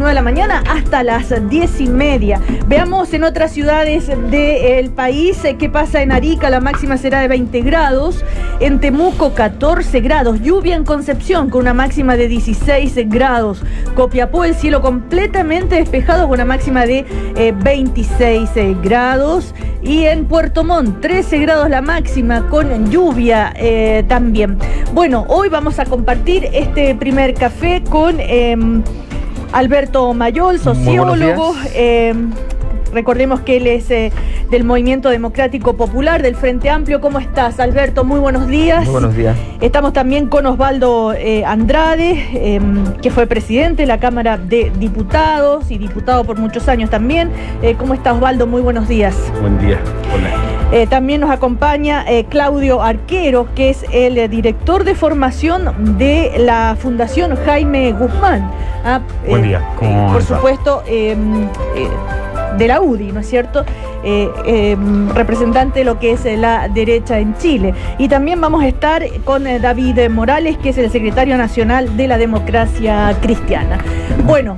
9 de la mañana hasta las 10:30. Veamos en otras ciudades del país qué pasa. En Arica la máxima será de 20 grados, en Temuco 14 grados, lluvia en Concepción con una máxima de 16 grados, Copiapó el cielo completamente despejado con una máxima de 26 grados, y en Puerto Montt 13 grados la máxima con lluvia también. Bueno, hoy vamos a compartir este primer café con Alberto Mayol, sociólogo. Recordemos que él es del Movimiento Democrático Popular, del Frente Amplio. ¿Cómo estás, Alberto? Muy buenos días. Muy buenos días. Estamos también con Osvaldo Andrade, que fue presidente de la Cámara de Diputados y diputado por muchos años también. ¿Cómo está, Osvaldo? Muy buenos días. Buen día. Hola. También nos acompaña Claudio Arquero, que es el director de formación de la Fundación Jaime Guzmán. Buen día. Por supuesto, de la UDI, ¿no es cierto? Representante de lo que es la derecha en Chile. Y también vamos a estar con David Morales, que es el secretario nacional de la Democracia Cristiana. Bueno,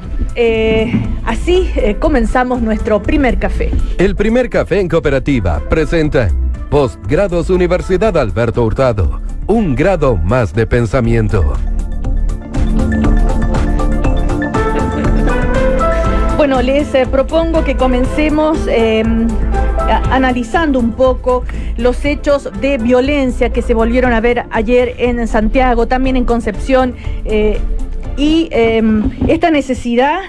así comenzamos nuestro primer café. El primer café en Cooperativa presenta Postgrados Universidad Alberto Hurtado, un grado más de pensamiento. Bueno, les propongo que comencemos analizando un poco los hechos de violencia que se volvieron a ver ayer en Santiago, también en Concepción, y esta necesidad,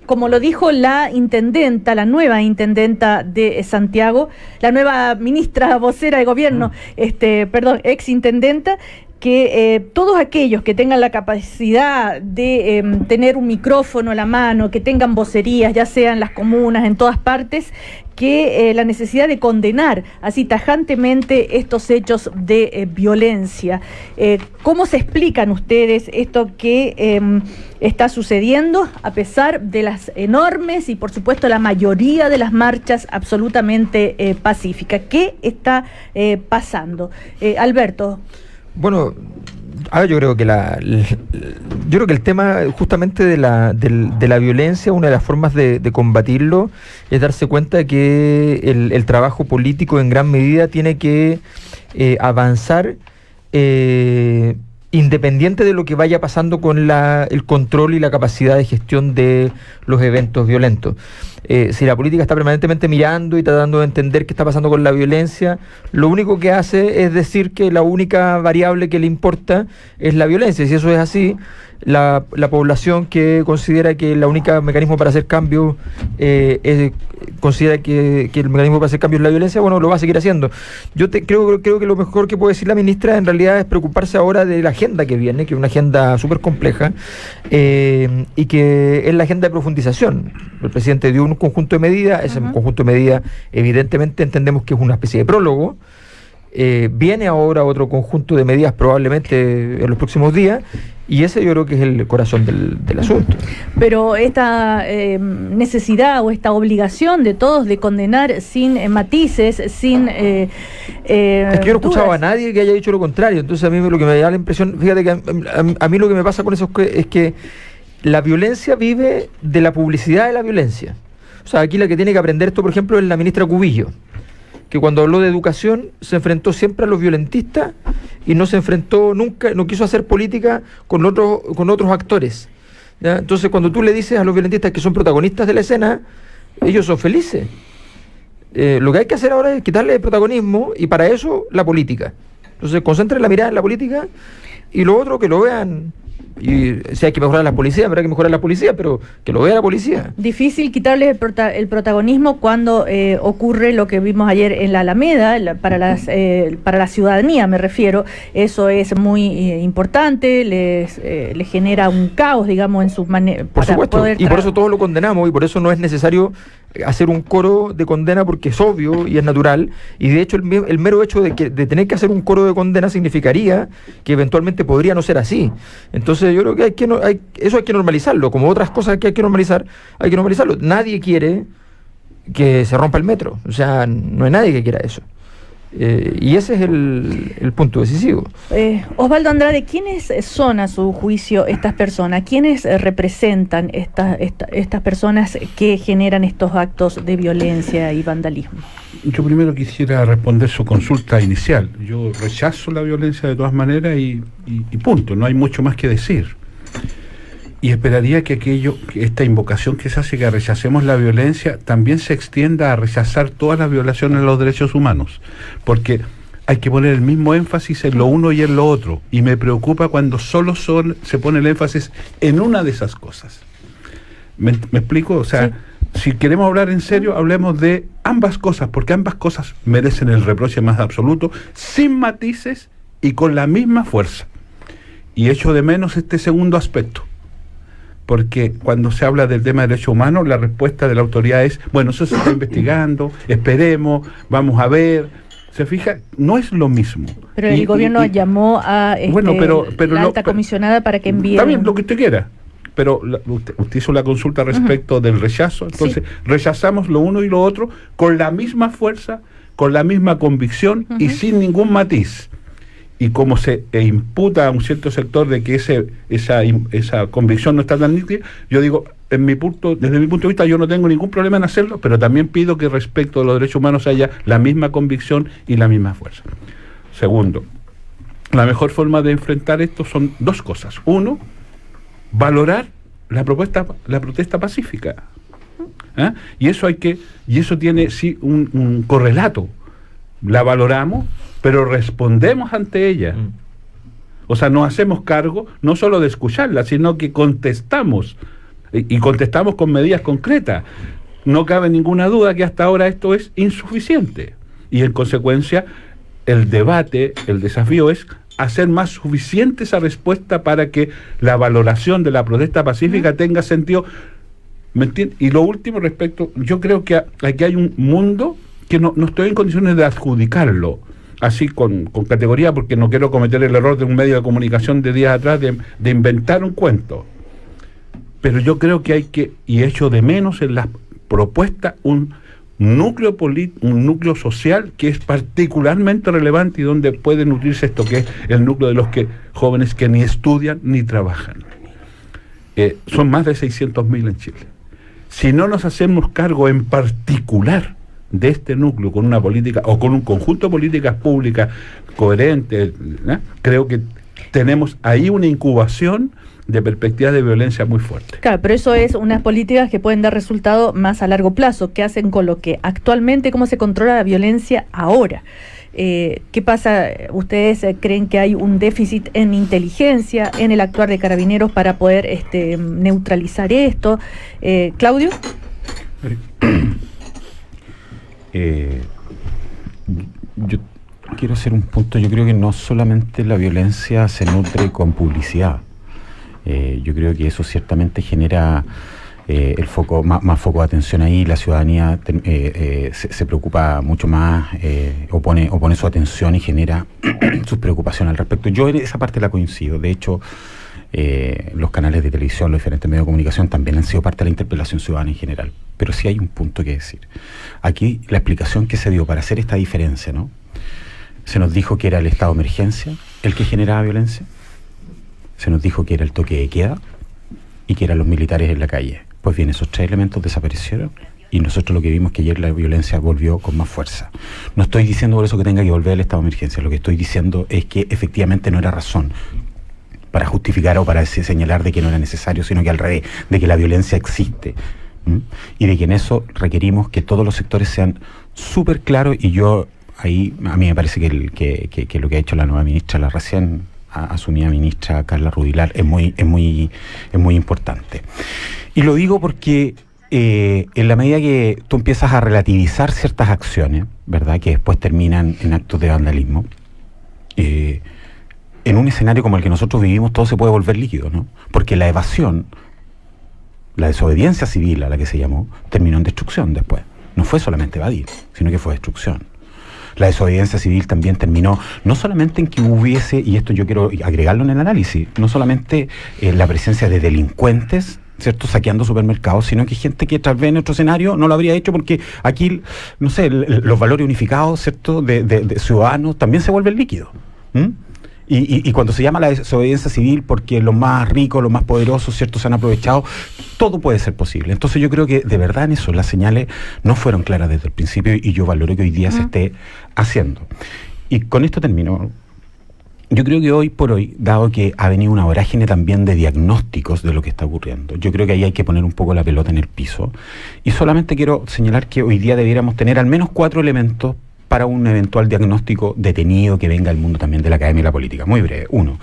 como lo dijo la intendenta, la nueva intendenta de Santiago, la nueva ministra vocera de gobierno, ex intendenta, que todos aquellos que tengan la capacidad de tener un micrófono a la mano, que tengan vocerías, ya sea en las comunas, en todas partes, que la necesidad de condenar así tajantemente estos hechos de violencia. ¿Cómo se explican ustedes esto que está sucediendo a pesar de las enormes y por supuesto la mayoría de las marchas absolutamente pacíficas? ¿Qué está pasando? Alberto. Bueno, yo creo que el tema justamente de la violencia, una de las formas de combatirlo es darse cuenta de que el trabajo político en gran medida tiene que avanzar independiente de lo que vaya pasando con el control y la capacidad de gestión de los eventos violentos. Si la política está permanentemente mirando y tratando de entender qué está pasando con la violencia, lo único que hace es decir que la única variable que le importa es la violencia. Y si eso es así, la población que considera que el único mecanismo para hacer cambios considera que el mecanismo para hacer cambios es la violencia, bueno, lo va a seguir haciendo. Creo que lo mejor que puede decir la ministra en realidad es preocuparse ahora de la agenda que viene, que es una agenda súper compleja, y que es la agenda de profundización. El presidente dio un conjunto de medidas, ese conjunto de medidas evidentemente entendemos que es una especie de prólogo. Viene ahora otro conjunto de medidas probablemente en los próximos días, y ese yo creo que es el corazón del asunto. Pero esta necesidad o esta obligación de todos de condenar sin matices, sin es que yo no he escuchado a nadie que haya dicho lo contrario. Entonces a mí lo que me da la impresión, fíjate que a mí lo que me pasa con eso es que la violencia vive de la publicidad de la violencia. O sea, aquí la que tiene que aprender esto, por ejemplo, es la ministra Cubillo, que cuando habló de educación se enfrentó siempre a los violentistas y no se enfrentó nunca, no quiso hacer política con otros actores, ¿ya? Entonces cuando tú le dices a los violentistas que son protagonistas de la escena, ellos son felices. Lo que hay que hacer ahora es quitarle el protagonismo, y para eso la política. Entonces concentren la mirada en la política, y lo otro que lo vean. Y si hay que mejorar la policía, habrá que mejorar la policía, pero que lo vea la policía. Difícil quitarles el protagonismo cuando ocurre lo que vimos ayer en la Alameda, para la ciudadanía me refiero. Eso es muy importante, les genera un caos, digamos, en sus maneras. Por supuesto, y por eso todos lo condenamos, y por eso no es necesario hacer un coro de condena, porque es obvio y es natural, y de hecho el mero hecho de tener que hacer un coro de condena significaría que eventualmente podría no ser así. Entonces yo creo que eso hay que normalizarlo, como otras cosas que hay que normalizarlo. Nadie quiere que se rompa el metro, o sea, no hay nadie que quiera eso. Y ese es el punto decisivo. Osvaldo Andrade, ¿quiénes son a su juicio estas personas? ¿Quiénes representan estas personas que generan estos actos de violencia y vandalismo? Yo primero quisiera responder su consulta inicial. Yo rechazo la violencia de todas maneras y punto, no hay mucho más que decir. Y esperaría que esta invocación que se hace, que rechacemos la violencia, también se extienda a rechazar todas las violaciones de los derechos humanos, porque hay que poner el mismo énfasis en lo uno y en lo otro, y me preocupa cuando se pone el énfasis en una de esas cosas. ¿Me explico? O sea, si queremos hablar en serio, hablemos de ambas cosas, porque ambas cosas merecen el reproche más absoluto, sin matices y con la misma fuerza. Y echo de menos este segundo aspecto, porque cuando se habla del tema de derechos humanos, la respuesta de la autoridad es, bueno, eso se está investigando, esperemos, vamos a ver. ¿Se fija? No es lo mismo. Pero el gobierno llamó a la alta comisionada para que envíe... Está bien, lo que usted quiera, pero usted hizo la consulta respecto del rechazo, entonces rechazamos lo uno y lo otro con la misma fuerza, con la misma convicción y sin ningún matiz. Y como se imputa a un cierto sector de que esa convicción no está tan nítida, yo digo, desde mi punto de vista, yo no tengo ningún problema en hacerlo, pero también pido que respecto de los derechos humanos haya la misma convicción y la misma fuerza. Segundo, la mejor forma de enfrentar esto son dos cosas. Uno, valorar la protesta pacífica. Y eso tiene sí un correlato. La valoramos, pero respondemos ante ella. O sea, nos hacemos cargo no solo de escucharla, sino que contestamos, y contestamos con medidas concretas. No cabe ninguna duda que hasta ahora esto es insuficiente, y en consecuencia el debate, el desafío es hacer más suficiente esa respuesta para que la valoración de la protesta pacífica tenga sentido. ¿Me entiendes? Y lo último respecto, yo creo que aquí hay un mundo que no estoy en condiciones de adjudicarlo así con categoría, porque no quiero cometer el error de un medio de comunicación de días atrás de inventar un cuento, pero yo creo que hay que, y echo de menos en las propuestas, un núcleo social que es particularmente relevante y donde puede nutrirse esto, que es el núcleo de los jóvenes que ni estudian ni trabajan. Son más de 600.000 en Chile. Si no nos hacemos cargo en particular de este núcleo con una política o con un conjunto de políticas públicas coherentes, creo que tenemos ahí una incubación de perspectivas de violencia muy fuerte. Claro, pero eso es unas políticas que pueden dar resultado más a largo plazo. ¿Qué hacen con lo que actualmente, cómo se controla la violencia ahora? ¿Qué pasa? ¿Ustedes creen que hay un déficit en inteligencia, en el actuar de Carabineros para poder neutralizar esto? ¿Claudio? Yo quiero hacer un punto. Yo creo que no solamente la violencia se nutre con publicidad. Yo creo que eso ciertamente genera el foco, más foco de atención ahí. La ciudadanía se preocupa mucho más, o pone su atención y genera sus preocupaciones al respecto. Yo en esa parte la coincido. De hecho, los canales de televisión, los diferentes medios de comunicación también han sido parte de la interpelación ciudadana en general. Pero sí hay un punto que decir. Aquí la explicación que se dio para hacer esta diferencia, ¿no? Se nos dijo que era el estado de emergencia el que generaba violencia. Se nos dijo que era el toque de queda y que eran los militares en la calle. Pues bien, esos tres elementos desaparecieron y nosotros lo que vimos que ayer la violencia volvió con más fuerza. No estoy diciendo por eso que tenga que volver el estado de emergencia. Lo que estoy diciendo es que efectivamente no era razón para justificar o para señalar de que no era necesario, sino que al revés, de que la violencia existe. Y de que en eso requerimos que todos los sectores sean súper claros. Y yo ahí, a mí me parece que lo que ha hecho la nueva ministra, la recién asumida ministra Carla Rubilar, es muy importante. Y lo digo porque en la medida que tú empiezas a relativizar ciertas acciones, ¿verdad?, que después terminan en actos de vandalismo, en un escenario como el que nosotros vivimos, todo se puede volver líquido, ¿no? Porque la evasión, la desobediencia civil, a la que se llamó, terminó en destrucción después. No fue solamente evadir, sino que fue destrucción. La desobediencia civil también terminó no solamente en que hubiese, y esto yo quiero agregarlo en el análisis, no solamente la presencia de delincuentes ¿cierto?, saqueando supermercados, sino que gente que tal vez en otro escenario no lo habría hecho porque aquí, no sé, los valores unificados, ¿cierto?, de ciudadanos también se vuelven líquidos. Y cuando se llama la desobediencia civil porque los más ricos, los más poderosos, ¿cierto?, se han aprovechado, todo puede ser posible. Entonces yo creo que de verdad en eso las señales no fueron claras desde el principio y yo valoro que hoy día se esté haciendo. Y con esto termino. Yo creo que hoy por hoy, dado que ha venido una vorágine también de diagnósticos de lo que está ocurriendo, yo creo que ahí hay que poner un poco la pelota en el piso. Y solamente quiero señalar que hoy día debiéramos tener al menos 4 elementos para un eventual diagnóstico detenido que venga del mundo también de la academia y la política. Muy breve. 1.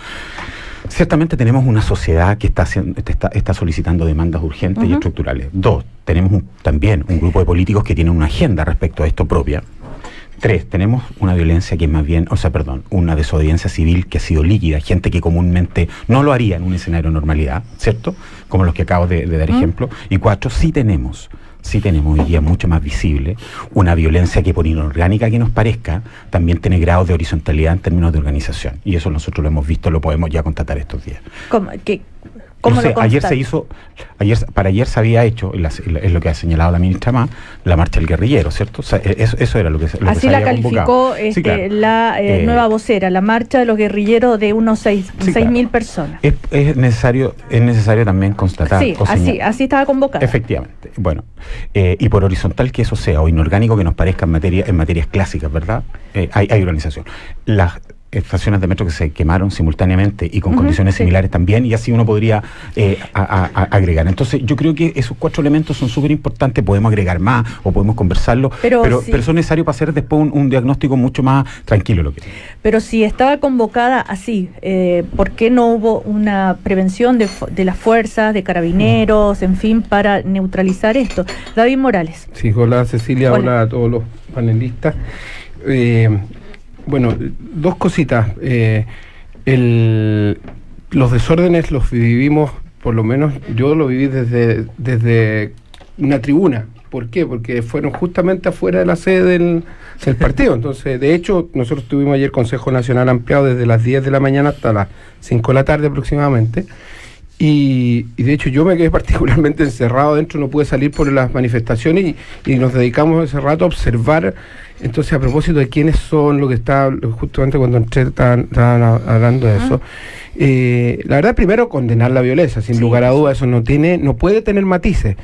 Ciertamente tenemos una sociedad que está solicitando demandas urgentes y estructurales. 2. Tenemos también un grupo de políticos que tienen una agenda respecto a esto propia. 3. Tenemos una violencia que es más bien, una desobediencia civil que ha sido líquida, gente que comúnmente no lo haría en un escenario de normalidad, ¿cierto?, como los que acabo de dar ejemplo. Y 4. Sí tenemos hoy día mucho más visible una violencia que, por inorgánica que nos parezca, también tiene grados de horizontalidad en términos de organización. Y eso nosotros lo hemos visto, lo podemos ya constatar estos días. ¿Cómo No sé, para ayer se había hecho, es lo que ha señalado la ministra Más, la marcha del guerrillero, ¿cierto? O sea, eso era lo que se así la calificó sí, claro. la nueva vocera, la marcha de los guerrilleros de unos 6.000 personas. Es necesario también constatar. Sí, así estaba convocada. Efectivamente. Bueno, y por horizontal que eso sea, o inorgánico que nos parezca en materias clásicas, ¿verdad? Hay organización. Las estaciones de metro que se quemaron simultáneamente y con condiciones similares también, y así uno podría agregar. Entonces yo creo que esos 4 elementos son súper importantes, podemos agregar más o podemos conversarlo, pero son necesarios para hacer después un diagnóstico mucho más tranquilo. Pero si estaba convocada así, ¿por qué no hubo una prevención de las fuerzas, de carabineros, en fin, para neutralizar esto? David Morales. Sí, hola Cecilia, hola a todos los panelistas. Bueno, 2 cositas. Los desórdenes los vivimos, por lo menos yo lo viví desde una tribuna. ¿Por qué? Porque fueron justamente afuera de la sede del partido. Entonces, de hecho, nosotros tuvimos ayer Consejo Nacional ampliado desde las 10 de la mañana hasta las 5 de la tarde aproximadamente. Y de hecho yo me quedé particularmente encerrado dentro, no pude salir por las manifestaciones y nos dedicamos ese rato a observar. Entonces, a propósito de quiénes son, lo que está, justamente cuando entré estaban hablando de eso. La verdad, primero, condenar la violencia, sin lugar a dudas, eso no puede tener matices.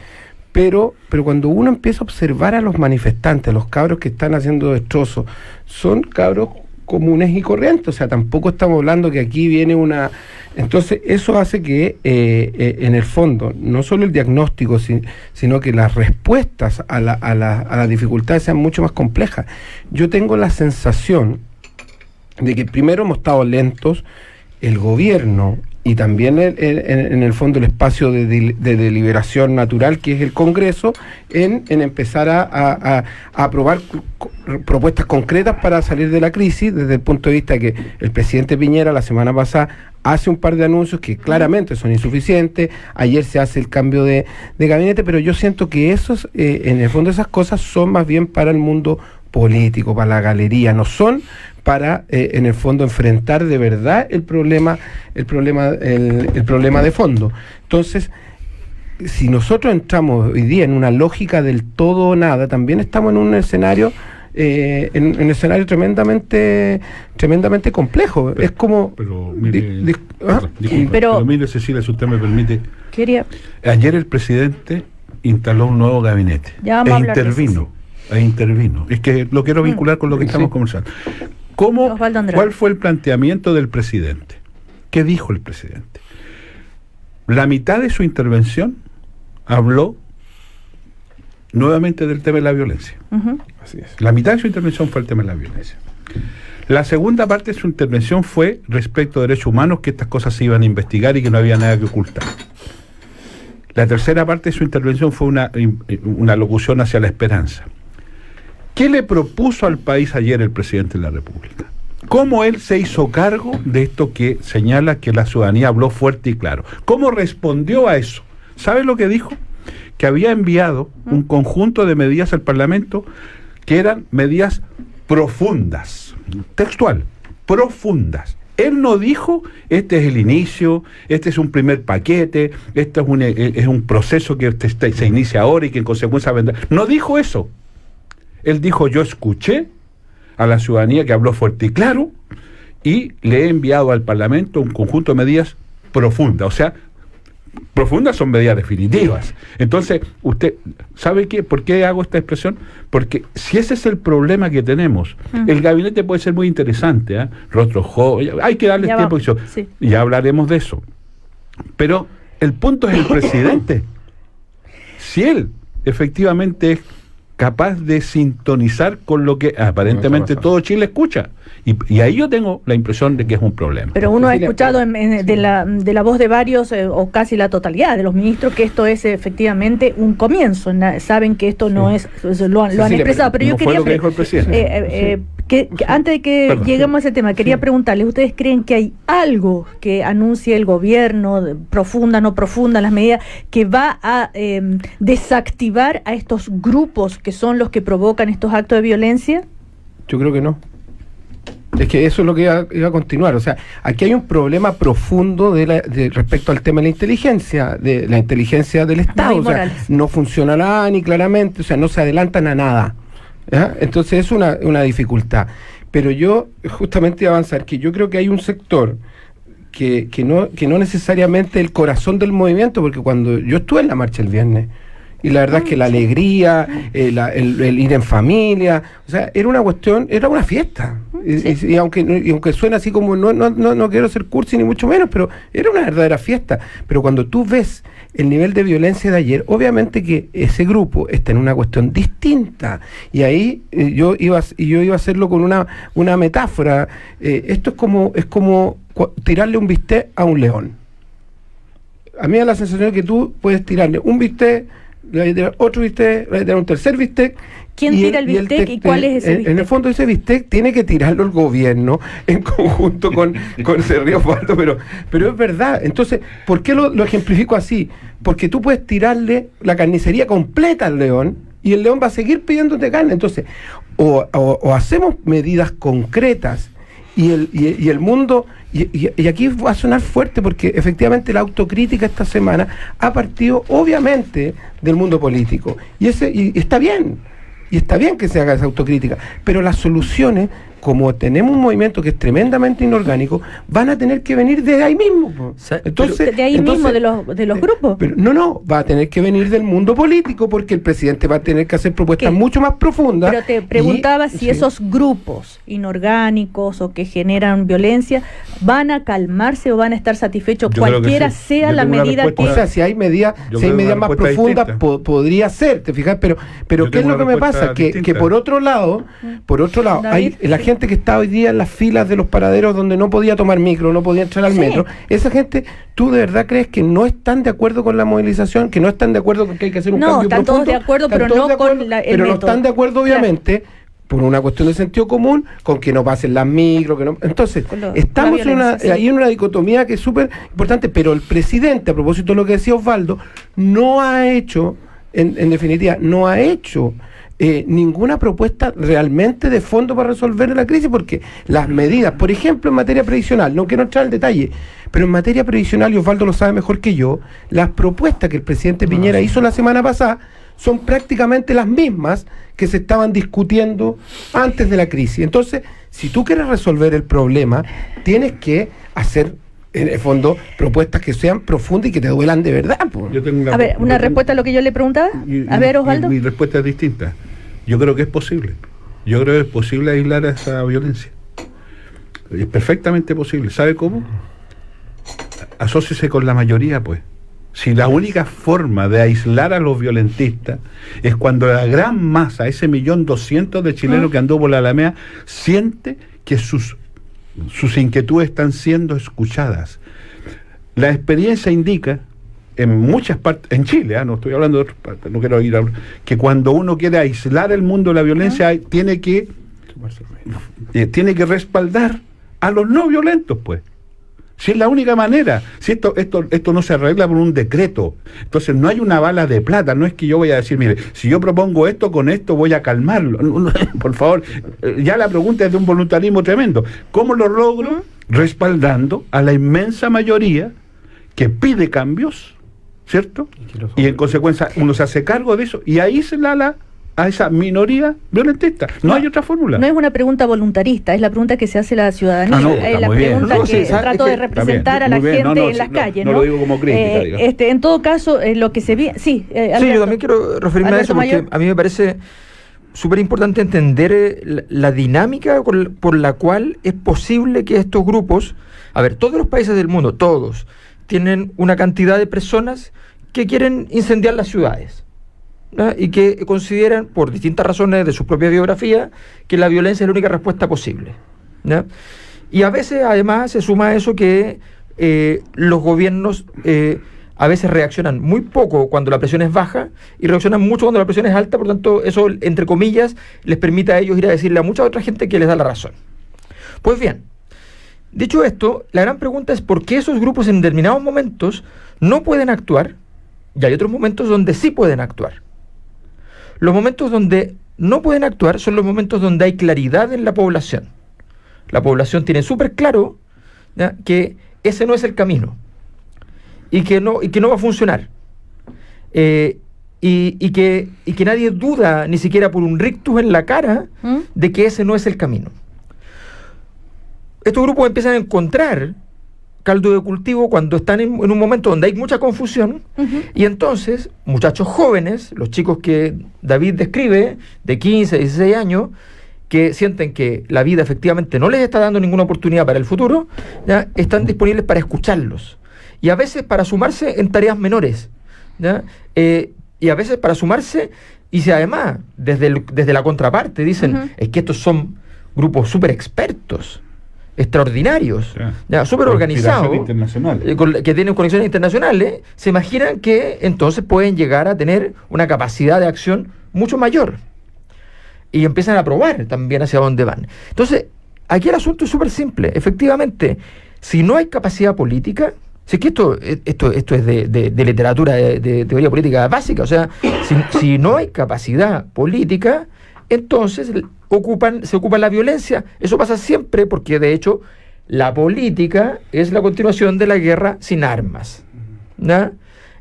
Pero cuando uno empieza a observar a los manifestantes, a los cabros que están haciendo destrozos, son cabros comunes y corrientes, o sea, tampoco estamos hablando que aquí viene una... Entonces, eso hace que, en el fondo, no solo el diagnóstico, sino que las respuestas a las dificultades sean mucho más complejas. Yo tengo la sensación de que primero hemos estado lentos, el gobierno y también en el fondo el espacio de deliberación natural que es el Congreso en empezar a aprobar propuestas concretas para salir de la crisis, desde el punto de vista de que el presidente Piñera la semana pasada hace un par de anuncios que claramente son insuficientes, ayer se hace el cambio de gabinete, pero yo siento que esos, en el fondo esas cosas son más bien para el mundo político, para la galería, no son para en el fondo enfrentar de verdad el problema de fondo. Entonces, si nosotros entramos hoy día en una lógica del todo o nada, también estamos en un escenario tremendamente complejo. Es como... Pero mire, pero mire, Cecilia, si usted me permite. Ayer el presidente instaló un nuevo gabinete e intervino. Es que lo quiero vincular con lo que estamos conversando. ¿Cuál fue el planteamiento del presidente? ¿Qué dijo el presidente? La mitad de su intervención habló nuevamente del tema de la violencia. Así es. La mitad de su intervención fue el tema de la violencia. La segunda parte de su intervención fue respecto a derechos humanos, que estas cosas se iban a investigar y que no había nada que ocultar. La tercera parte de su intervención fue una locución hacia la esperanza. ¿Qué le propuso al país ayer el presidente de la República? ¿Cómo él se hizo cargo de esto que señala que la ciudadanía habló fuerte y claro? ¿Cómo respondió a eso? ¿Sabe lo que dijo? Que había enviado un conjunto de medidas al Parlamento que eran medidas profundas, textual, profundas, Él no dijo, este es el inicio, este es un primer paquete, este es un proceso que se inicia ahora y que en consecuencia vendrá. No dijo eso. Él dijo, yo escuché a la ciudadanía que habló fuerte y claro y le he enviado al Parlamento un conjunto de medidas profundas. O sea, profundas son medidas definitivas. Entonces, usted, ¿sabe qué? ¿Por qué hago esta expresión? Porque si ese es el problema que tenemos, el gabinete puede ser muy interesante, rostro joven, hay que darle tiempo y ya hablaremos de eso. Pero el punto es el presidente. Si él efectivamente es capaz de sintonizar con lo que aparentemente todo Chile escucha. Y ahí yo tengo la impresión de que es un problema. Pero uno ha escuchado de la voz de varios, o casi la totalidad de los ministros, que esto es efectivamente un comienzo. Saben que esto no es, lo han expresado. Pero yo quería... Fue lo que dijo el presidente. Que antes de que lleguemos a ese tema, quería preguntarles, ¿ustedes creen que hay algo que anuncie el gobierno, profunda, no profunda, las medidas, que va a desactivar a estos grupos que son los que provocan estos actos de violencia? Yo creo que no. Es que eso es lo que iba a continuar. O sea, aquí hay un problema profundo respecto al tema de la inteligencia del Estado. O sea, no funciona nada ni claramente, o sea, no se adelantan a nada. ¿Ya? Entonces es una dificultad. Pero yo justamente iba a avanzar que yo creo que hay un sector que no necesariamente el corazón del movimiento, porque cuando yo estuve en la marcha el viernes, y la verdad es que la alegría, el ir en familia, o sea, era una cuestión, era una fiesta. Y aunque suena así como, no quiero ser cursi ni mucho menos, pero era una verdadera fiesta. Pero cuando tú ves el nivel de violencia de ayer, obviamente que ese grupo está en una cuestión distinta. Y ahí yo iba a hacerlo con una metáfora. Esto es como tirarle un bistec a un león. A mí me da la sensación de que tú puedes tirarle un bistec, le vas a tirar otro bistec, le vas a tirar un tercer bistec. ¿Quién tira el bistec y cuál es ese bistec? En el fondo ese bistec tiene que tirarlo el gobierno en conjunto con ese río Faldo, pero es verdad. Entonces, ¿por qué lo ejemplifico así? Porque tú puedes tirarle la carnicería completa al león y el león va a seguir pidiéndote carne. Entonces, o hacemos medidas concretas y el mundo... Y aquí va a sonar fuerte porque efectivamente la autocrítica esta semana ha partido obviamente del mundo político y está bien que se haga esa autocrítica, pero las soluciones, como tenemos un movimiento que es tremendamente inorgánico, van a tener que venir de ahí mismo. Entonces, de ahí mismo, de los grupos. Pero no, va a tener que venir del mundo político porque el presidente va a tener que hacer propuestas mucho más profundas. Pero te preguntaba si esos grupos inorgánicos o que generan violencia van a calmarse o van a estar satisfechos, cualquiera sea la medida que... O sea, si hay medidas más profundas, podría ser, ¿te fijas? Pero ¿qué es lo que me pasa? Que por otro lado, hay la gente que está hoy día en las filas de los paraderos donde no podía tomar micro, no podía entrar al metro, esa gente, ¿tú de verdad crees que no están de acuerdo con la movilización, que no están de acuerdo con que hay que hacer un cambio profundo? No, están todos de acuerdo, pero no con el método. No están de acuerdo, obviamente, por una cuestión de sentido común, con que no pasen las micros, que no... Entonces, estamos ahí en una dicotomía que es súper importante, pero el presidente, a propósito de lo que decía Osvaldo, no ha hecho, en definitiva, no ha hecho ninguna propuesta realmente de fondo para resolver la crisis, porque las medidas, por ejemplo, en materia previsional, no quiero entrar al detalle, pero en materia previsional, y Osvaldo lo sabe mejor que yo, las propuestas que el presidente Piñera hizo la semana pasada son prácticamente las mismas que se estaban discutiendo antes de la crisis. Entonces, si tú quieres resolver el problema, tienes que hacer, en el fondo, propuestas que sean profundas y que te duelan de verdad. Una respuesta a lo que yo le preguntaba. Osvaldo. Mi respuesta es distinta. Yo creo que es posible. Yo creo que es posible aislar a esa violencia. Es perfectamente posible. ¿Sabe cómo? Asóciese con la mayoría, pues. Si la única forma de aislar a los violentistas es cuando la gran masa, ese 1.200.000 de chilenos que anduvo por la Alameda, siente que sus inquietudes están siendo escuchadas. La experiencia indica, en muchas partes, en Chile, no estoy hablando de otras partes, no quiero ir a... que cuando uno quiere aislar el mundo de la violencia, tiene que respaldar a los no violentos, pues. Si es la única manera, si esto no se arregla por un decreto, entonces no hay una bala de plata, no es que yo voy a decir, mire, si yo propongo esto, con esto voy a calmarlo. Por favor, ya la pregunta es de un voluntarismo tremendo. ¿Cómo lo logro? Respaldando a la inmensa mayoría que pide cambios, ¿cierto? Y en consecuencia uno se hace cargo de eso y ahí se la a esa minoría violentista. No hay otra fórmula. No es una pregunta voluntarista, es la pregunta que se hace la ciudadanía. Es la pregunta que trato de representar a la gente en las calles. No lo digo como crítica. En todo caso, lo que se ve... Sí, yo también quiero referirme a eso, porque a mí me parece súper importante entender la dinámica por la cual es posible que estos grupos... A ver, todos los países del mundo, todos, tienen una cantidad de personas que quieren incendiar las ciudades, ¿no? Y que consideran, por distintas razones de su propia biografía, que la violencia es la única respuesta posible, ¿no? Y a veces, además, se suma a eso que los gobiernos a veces reaccionan muy poco cuando la presión es baja y reaccionan mucho cuando la presión es alta, por tanto, eso, entre comillas, les permite a ellos ir a decirle a mucha otra gente que les da la razón. Pues bien, dicho esto, la gran pregunta es por qué esos grupos en determinados momentos no pueden actuar y hay otros momentos donde sí pueden actuar. Los momentos donde no pueden actuar son los momentos donde hay claridad en la población. La población tiene súper claro, ¿ya?, que ese no es el camino y que no va a funcionar. Y que nadie duda, ni siquiera por un rictus en la cara, de que ese no es el camino. Estos grupos empiezan a encontrar caldo de cultivo cuando están en un momento donde hay mucha confusión, y entonces muchachos jóvenes, los chicos que David describe, de 15, 16 años, que sienten que la vida efectivamente no les está dando ninguna oportunidad para el futuro, ¿ya?, están disponibles para escucharlos, y a veces para sumarse en tareas menores, ¿ya? Y a veces para sumarse, y si además desde la contraparte dicen, es que estos son grupos súper expertos, extraordinarios, súper organizados, que tienen conexiones internacionales, se imaginan que entonces pueden llegar a tener una capacidad de acción mucho mayor y empiezan a probar también hacia dónde van. Entonces, aquí el asunto es súper simple. Efectivamente, si no hay capacidad política, si es que esto es de literatura de teoría política básica, o sea, si no hay capacidad política, entonces se ocupa la violencia. Eso pasa siempre porque, de hecho, la política es la continuación de la guerra sin armas, ¿no?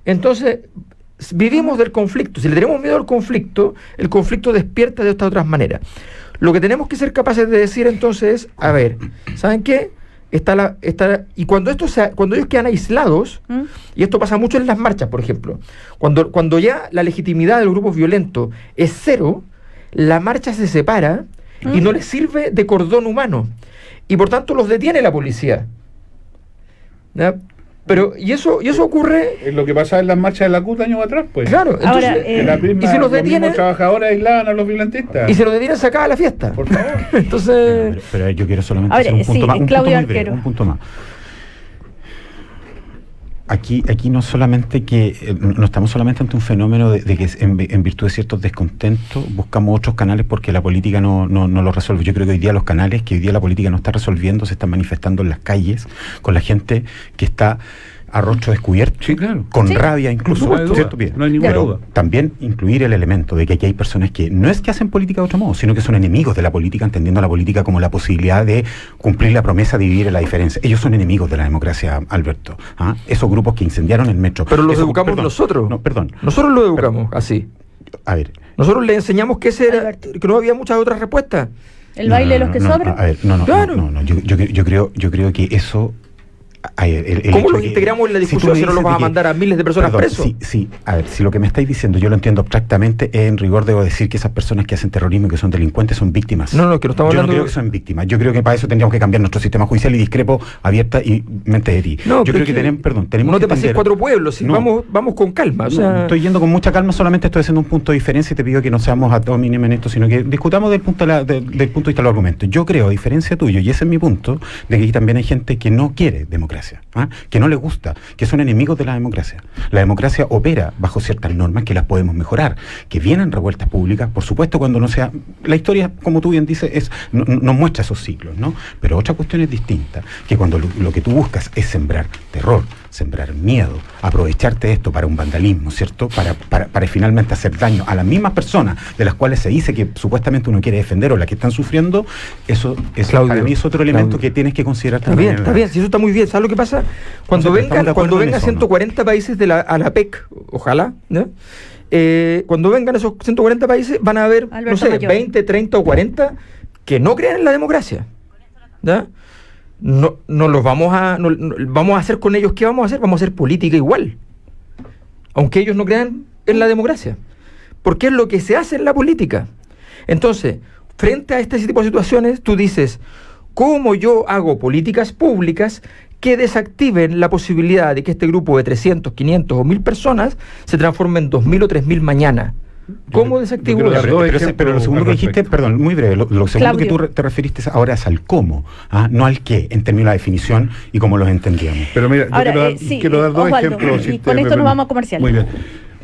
Entonces, vivimos del conflicto. Si le tenemos miedo al conflicto, el conflicto despierta de estas otras maneras. Lo que tenemos que ser capaces de decir entonces es, a ver, ¿saben qué? Y cuando ellos quedan aislados, y esto pasa mucho en las marchas, por ejemplo, cuando ya la legitimidad de los grupos violentos es cero, la marcha se separa y no les sirve de cordón humano y por tanto los detiene la policía, ¿ya? Pero y eso ocurre, es lo que pasaba en las marchas de la CUT años atrás, pues. Claro, entonces, ahora, y si los detienen, los trabajadores aislaban a los violentistas. Y si los detienen, se acaba la fiesta. Por favor. Entonces, pero yo quiero solamente hacer un punto más, un punto más. Aquí no solamente no estamos solamente ante un fenómeno de que en virtud de ciertos descontentos buscamos otros canales porque la política no lo resuelve. Yo creo que hoy día los canales que hoy día la política no está resolviendo se están manifestando en las calles con la gente que está a rostro descubierto, sí, claro, con rabia incluso, no hay ninguna duda. También incluir el elemento de que aquí hay personas que no es que hacen política de otro modo, sino que son enemigos de la política, entendiendo la política como la posibilidad de cumplir la promesa de vivir en la diferencia. Ellos son enemigos de la democracia, Alberto. Esos grupos que incendiaron el metro. Pero los educamos nosotros. No, perdón. Nosotros los educamos así. A ver. Nosotros les enseñamos que que no había muchas otras respuestas. El baile de los que sobran. A ver, yo creo que eso... ¿Cómo los integramos en la discusión si no los vas a mandar a miles de personas presos? Sí, a ver, si lo que me estáis diciendo yo lo entiendo abstractamente, en rigor debo decir que esas personas que hacen terrorismo y que son delincuentes son víctimas. No, que no estamos hablando. Yo no creo que son víctimas. Yo creo que para eso tendríamos que cambiar nuestro sistema judicial y discrepo abierta y mente de ti. No, yo creo que tenemos no te pases 4 pueblos, si vamos con calma. Estoy yendo con mucha calma, solamente estoy haciendo un punto de diferencia y te pido que no seamos ad hominem en esto, sino que discutamos del punto de vista de los argumentos. Yo creo, a diferencia tuyo, y ese es mi punto, de que aquí también hay gente que no quiere democracia. democracia, que no les gusta, que son enemigos de la democracia. La democracia opera bajo ciertas normas que las podemos mejorar, que vienen revueltas públicas, por supuesto, cuando no sea... La historia, como tú bien dices, nos muestra esos ciclos, ¿no? Pero otra cuestión es distinta, que cuando lo que tú buscas es sembrar terror, sembrar miedo, aprovecharte de esto para un vandalismo, ¿cierto? Para finalmente hacer daño a las mismas personas de las cuales se dice que supuestamente uno quiere defender o las que están sufriendo, eso es, Claudio, para mí es otro elemento que tienes que considerar también. Está bien, si eso está muy bien. ¿Sabes lo que pasa? Cuando vengan 140 países a la PEC, ojalá, ¿no? Cuando vengan esos 140 países, van a haber, Alberto no sé, Mayor. 20, 30 o 40 que no creen en la democracia. ¿Ya? No los vamos a hacer con ellos. ¿Qué vamos a hacer? Vamos a hacer política igual, aunque ellos no crean en la democracia, porque es lo que se hace en la política. Entonces, frente a este tipo de situaciones, tú dices, ¿cómo yo hago políticas públicas que desactiven la posibilidad de que este grupo de 300, 500 o 1000 personas se transforme en 2000 o 3000 mañana? ¿Cómo desactivo quiero dar eso? dos Pero lo segundo que dijiste, perdón, muy breve, lo segundo Claudio. que tú te referiste ahora es al cómo, no al qué, en términos de definición y cómo los entendíamos. Pero mira, Ahora, yo quiero dar dos Osvaldo, ejemplos. y con esto nos vamos a comercial. Muy bien.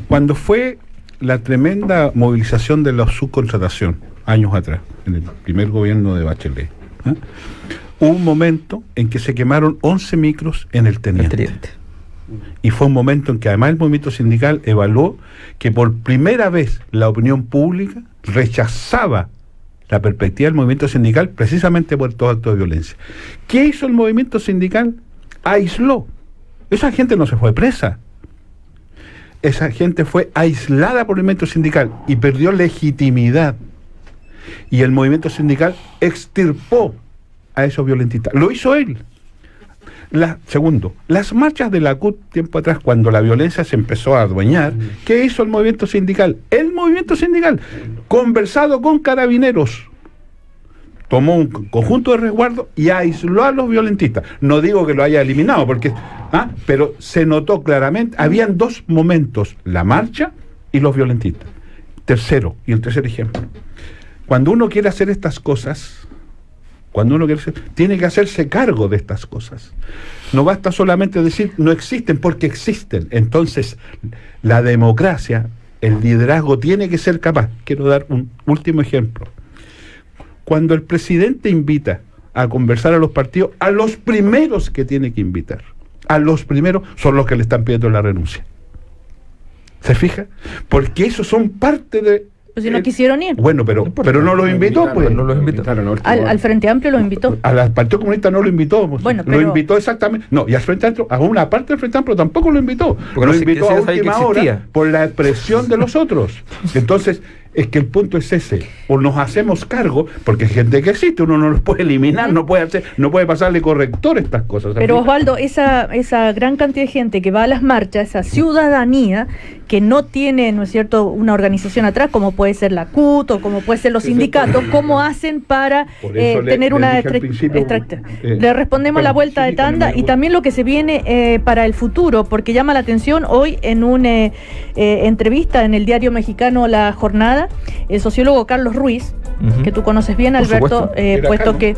Cuando fue la tremenda movilización de la subcontratación, años atrás, en el primer gobierno de Bachelet, hubo un momento en que se quemaron 11 micros en el Teniente. Y fue un momento en que además el movimiento sindical evaluó que por primera vez la opinión pública rechazaba la perspectiva del movimiento sindical precisamente por estos actos de violencia. ¿Qué hizo el movimiento sindical? Aisló. Esa gente no se fue presa. Esa gente fue aislada por el movimiento sindical y perdió legitimidad. Y el movimiento sindical extirpó a esos violentistas. Lo hizo él. Segundo, las marchas de la CUT tiempo atrás, cuando la violencia se empezó a adueñar, ¿qué hizo el movimiento sindical? El movimiento sindical, conversado con carabineros, tomó un conjunto de resguardo y aisló a los violentistas. No digo que lo haya eliminado, pero se notó claramente, habían dos momentos, la marcha y los violentistas. Tercero, y el tercer ejemplo, cuando uno quiere hacer estas cosas, tiene que hacerse cargo de estas cosas. No basta solamente decir no existen, porque existen. Entonces, la democracia, el liderazgo tiene que ser capaz. Quiero dar un último ejemplo. Cuando el presidente invita a conversar a los partidos, a los primeros que tiene que invitar, a los primeros son los que le están pidiendo la renuncia. ¿Se fija? Porque esos son parte de... Pues si no quisieron ir. Bueno, pero no los invitó, pues. No los invitó. Al Frente Amplio los invitó. Al Partido Comunista no lo invitó. Bueno, lo pero... invitó exactamente. No, y al Frente Amplio, a una parte del Frente Amplio tampoco lo invitó. Porque lo no invitó a sabía que última hora existía. por la presión de los otros. Entonces, es que el punto es ese. O nos hacemos cargo, porque hay gente que existe, uno no los puede eliminar, no puede pasarle corrector a estas cosas. Pero Osvaldo, esa gran cantidad de gente que va a las marchas, esa ciudadanía que no tiene, ¿no es cierto?, una organización atrás, como puede ser la CUT o como puede ser los sindicatos, ¿cómo hacen para tener una estrategia? Le respondemos a la vuelta de tanda y también lo que se viene para el futuro, porque llama la atención hoy en una entrevista en el diario mexicano La Jornada, el sociólogo Carlos Ruiz, que tú conoces bien, Alberto, puesto que...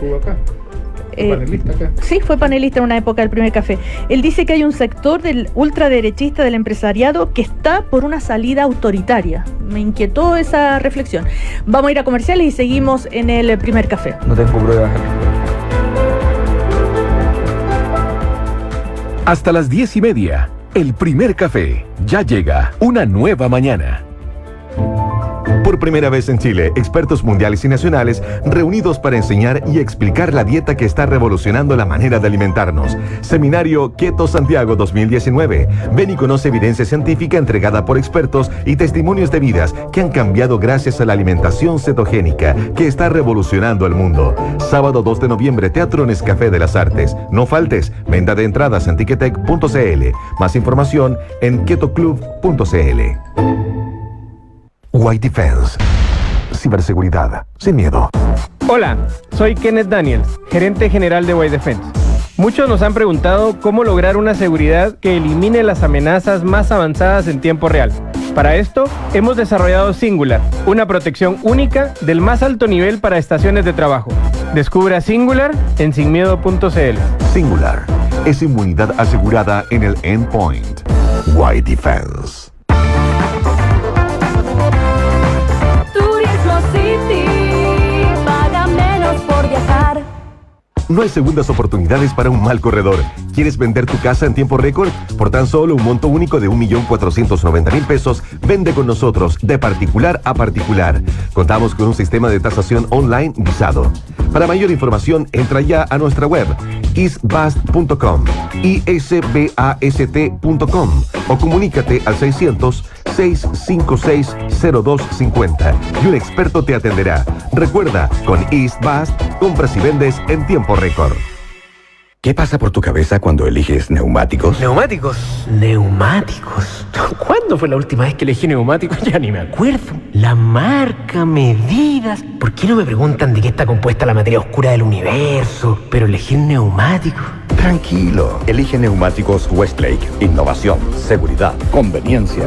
panelista acá. Sí, fue panelista en una época del Primer Café. Él dice que hay un sector del ultraderechista del empresariado que está por una salida autoritaria. Me inquietó esa reflexión. Vamos a ir a comerciales y seguimos en el Primer Café. No tengo pruebas. Hasta las 10:30, el Primer Café. Ya llega una nueva mañana. Por primera vez en Chile, expertos mundiales y nacionales reunidos para enseñar y explicar la dieta que está revolucionando la manera de alimentarnos. Seminario Keto Santiago 2019. Ven y conoce evidencia científica entregada por expertos y testimonios de vidas que han cambiado gracias a la alimentación cetogénica que está revolucionando el mundo. Sábado 2 de noviembre, Teatro Nescafé de las Artes. No faltes, venta de entradas en Ticketek.cl. Más información en ketoclub.cl. White Defense. Ciberseguridad sin miedo. Hola, soy Kenneth Daniels, gerente general de White Defense. Muchos nos han preguntado cómo lograr una seguridad que elimine las amenazas más avanzadas en tiempo real. Para esto, hemos desarrollado Singular, una protección única del más alto nivel para estaciones de trabajo. Descubra Singular en sinmiedo.cl. Singular. es inmunidad asegurada en el endpoint. White Defense. Turismo City, paga menos por viajar. No hay segundas oportunidades para un mal corredor. ¿Quieres vender tu casa en tiempo récord? Por tan solo un monto único de 1.490.000 pesos, vende con nosotros de particular a particular. Contamos con un sistema de tasación online visado. Para mayor información, entra ya a nuestra web isbast.com, isbast.com o comunícate al 600-656-0250 y un experto te atenderá. Recuerda, con Eastbast compras y vendes en tiempo récord. ¿Qué pasa por tu cabeza cuando eliges neumáticos? ¿Neumáticos? ¿Cuándo fue la última vez que elegí neumáticos? Ya ni me acuerdo. La marca, medidas. ¿Por qué no me preguntan de qué está compuesta la materia oscura del universo? Pero elegir neumáticos. Tranquilo, elige neumáticos Westlake. Innovación, seguridad, conveniencia.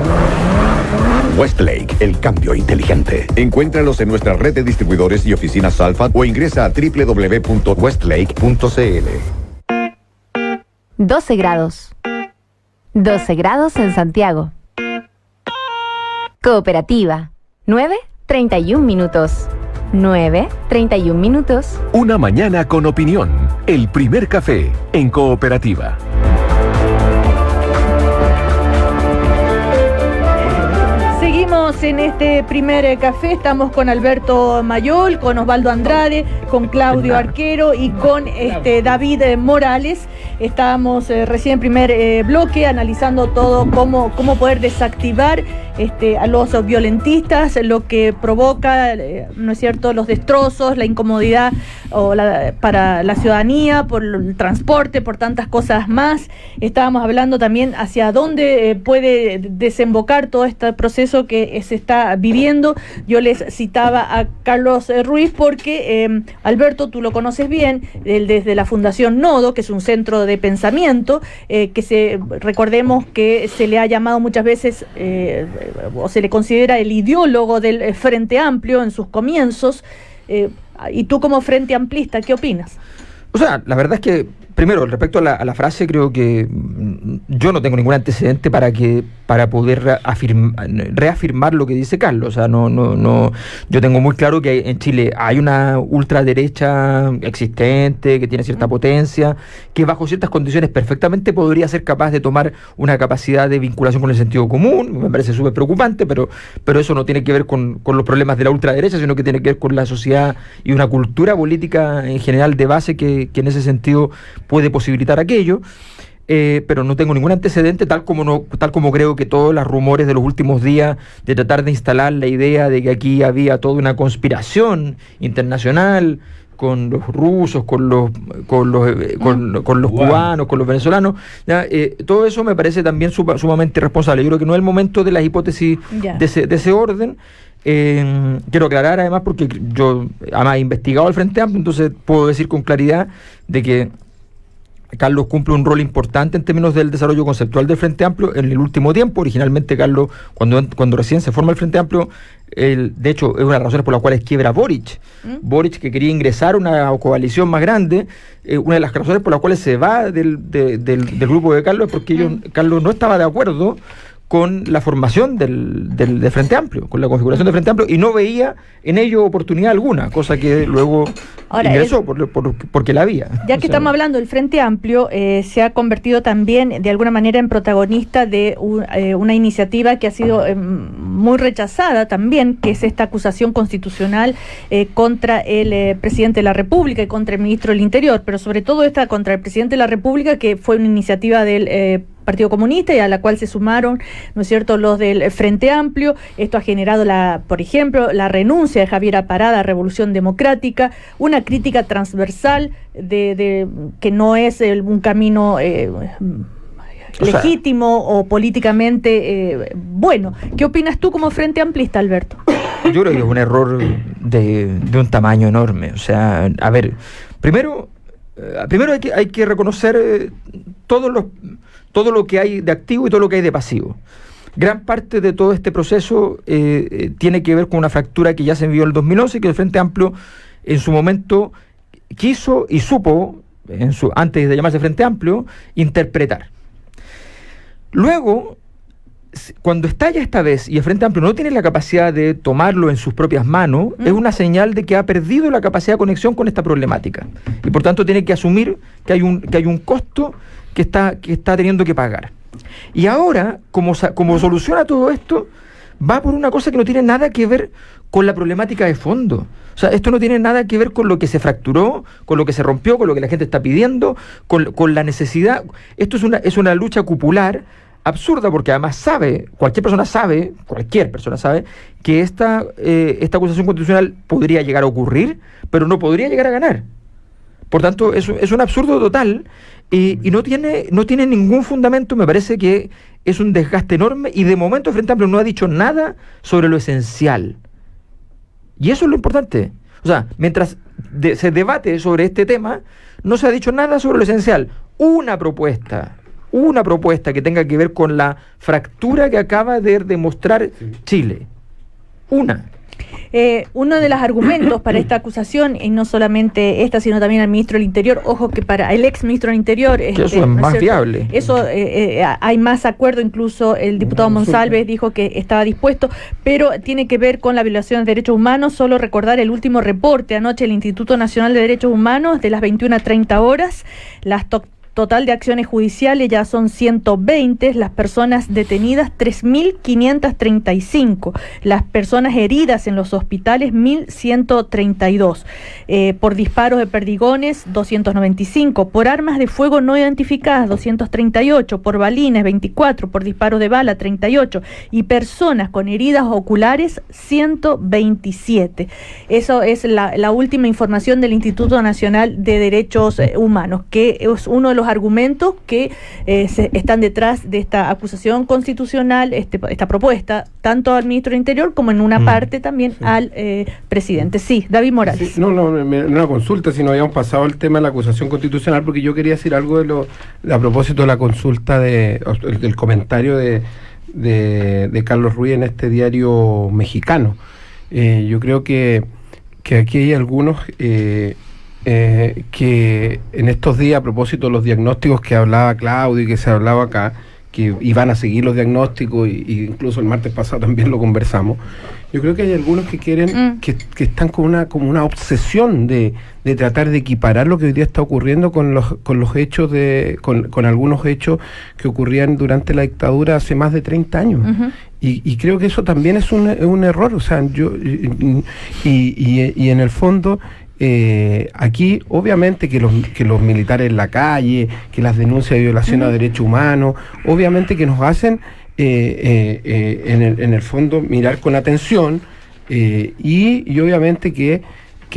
Westlake, el cambio inteligente. Encuéntralos en nuestra red de distribuidores y oficinas Alfa o ingresa a www.westlake.cl. 12 grados. 12 grados en Santiago. Cooperativa. 9:31 minutos. 9:31 minutos. Una mañana con opinión. El primer café en Cooperativa. Seguimos en este primer café, estamos con Alberto Mayol, con Osvaldo Andrade, con Claudio Arquero y con David Morales. Estábamos recién en primer bloque analizando todo cómo poder desactivar a los violentistas, lo que provoca, ¿no es cierto?, los destrozos, la incomodidad para la ciudadanía, por el transporte, por tantas cosas más. Estábamos hablando también hacia dónde puede desembocar todo este proceso que se está viviendo. Yo les citaba a Carlos Ruiz porque, Alberto, tú lo conoces bien, desde la Fundación Nodo, que es un centro de pensamiento, recordemos que se le ha llamado muchas veces, o se le considera el ideólogo del Frente Amplio en sus comienzos. Y tú como Frente Amplista, ¿qué opinas? O sea, la verdad es que, primero, respecto a la frase, creo que yo no tengo ningún antecedente para poder reafirmar lo que dice Carlos. O sea, no. Yo tengo muy claro que en Chile hay una ultraderecha existente, que tiene cierta potencia, que bajo ciertas condiciones perfectamente podría ser capaz de tomar una capacidad de vinculación con el sentido común. Me parece súper preocupante, pero eso no tiene que ver con los problemas de la ultraderecha, sino que tiene que ver con la sociedad y una cultura política en general de base que en ese sentido puede posibilitar aquello, pero no tengo ningún antecedente, tal como creo que todos los rumores de los últimos días de tratar de instalar la idea de que aquí había toda una conspiración internacional con los rusos, con los cubanos, con los venezolanos, todo eso me parece también sumamente irresponsable. Yo creo que no es el momento de las hipótesis de ese orden. Quiero aclarar además, porque yo además he investigado al Frente Amplio, entonces puedo decir con claridad de que Carlos cumple un rol importante en términos del desarrollo conceptual del Frente Amplio en el último tiempo. Originalmente Carlos, cuando recién se forma el Frente Amplio, de hecho es una de las razones por las cuales quiebra Boric. Boric, que quería ingresar a una coalición más grande, una de las razones por las cuales se va del grupo de Carlos es porque Carlos no estaba de acuerdo con la formación del Frente Amplio, con la configuración del Frente Amplio, y no veía en ello oportunidad alguna, cosa que luego ingresó porque la había. Ya que estamos hablando del Frente Amplio, se ha convertido también de alguna manera en protagonista de una iniciativa que ha sido muy rechazada también, que es esta acusación constitucional contra el presidente de la República y contra el ministro del Interior, pero sobre todo esta contra el presidente de la República, que fue una iniciativa del Partido Comunista y a la cual se sumaron, ¿no es cierto?, los del Frente Amplio. Esto ha generado, por ejemplo, la renuncia de Javier Parada a Revolución Democrática, una crítica transversal de que no es un camino legítimo o políticamente bueno. ¿Qué opinas tú como Frente Amplista, Alberto? Yo creo que es un error de un tamaño enorme. O sea, a ver, primero hay que reconocer todo lo que hay de activo y todo lo que hay de pasivo. Gran parte de todo este proceso tiene que ver con una fractura que ya se vivió en el 2011 y que el Frente Amplio en su momento quiso y supo antes de llamarse Frente Amplio, interpretar. Luego, cuando estalla esta vez y el Frente Amplio no tiene la capacidad de tomarlo en sus propias manos, es una señal de que ha perdido la capacidad de conexión con esta problemática. Y por tanto tiene que asumir que hay un costo que está teniendo que pagar. Y ahora, como soluciona todo esto, va por una cosa que no tiene nada que ver con la problemática de fondo. O sea, esto no tiene nada que ver con lo que se fracturó, con lo que se rompió, con lo que la gente está pidiendo, con la necesidad. Esto es una lucha cupular absurda, porque además cualquier persona sabe que esta acusación constitucional podría llegar a ocurrir, pero no podría llegar a ganar. Por tanto, es un absurdo total y no tiene ningún fundamento. Me parece que es un desgaste enorme y de momento Frente Amplio no ha dicho nada sobre lo esencial. Y eso es lo importante. O sea, mientras se debate sobre este tema, no se ha dicho nada sobre lo esencial. Una propuesta que tenga que ver con la fractura que acaba de demostrar Chile. Uno de los argumentos para esta acusación, y no solamente esta, sino también al ministro del Interior, ojo que para el ex ministro del Interior... que eso es más viable. Eso hay más acuerdo, incluso el diputado Monsalves dijo que estaba dispuesto, pero tiene que ver con la violación de derechos humanos. Solo recordar el último reporte anoche del Instituto Nacional de Derechos Humanos de las 21:30 horas, total de acciones judiciales ya son 120, las personas detenidas 3.535, las personas heridas en los hospitales 1.132, por disparos de perdigones 295, por armas de fuego no identificadas 238, por balines 24, por disparos de bala 38 y personas con heridas oculares 127. Eso es la última información del Instituto Nacional de Derechos Humanos, que es uno de los argumentos que están detrás de esta acusación constitucional, esta propuesta, tanto al ministro del Interior como en una parte también al presidente. Sí, David Morales. Sí, no, una consulta, si no habíamos pasado el tema de la acusación constitucional, porque yo quería decir algo a propósito de la consulta, del comentario de Carlos Ruiz en este diario mexicano. Yo creo que aquí hay algunos... que en estos días, a propósito de los diagnósticos que hablaba Claudio y que se hablaba acá, que iban a seguir los diagnósticos, y incluso el martes pasado también lo conversamos, yo creo que hay algunos que quieren, que están como una obsesión de tratar de equiparar lo que hoy día está ocurriendo con los hechos con algunos hechos que ocurrían durante la dictadura hace más de 30 años. Y creo que eso también es un error. O sea, y en el fondo, aquí obviamente que los militares en la calle, que las denuncias de violación a derechos humanos, obviamente que nos hacen en el fondo mirar con atención, y obviamente que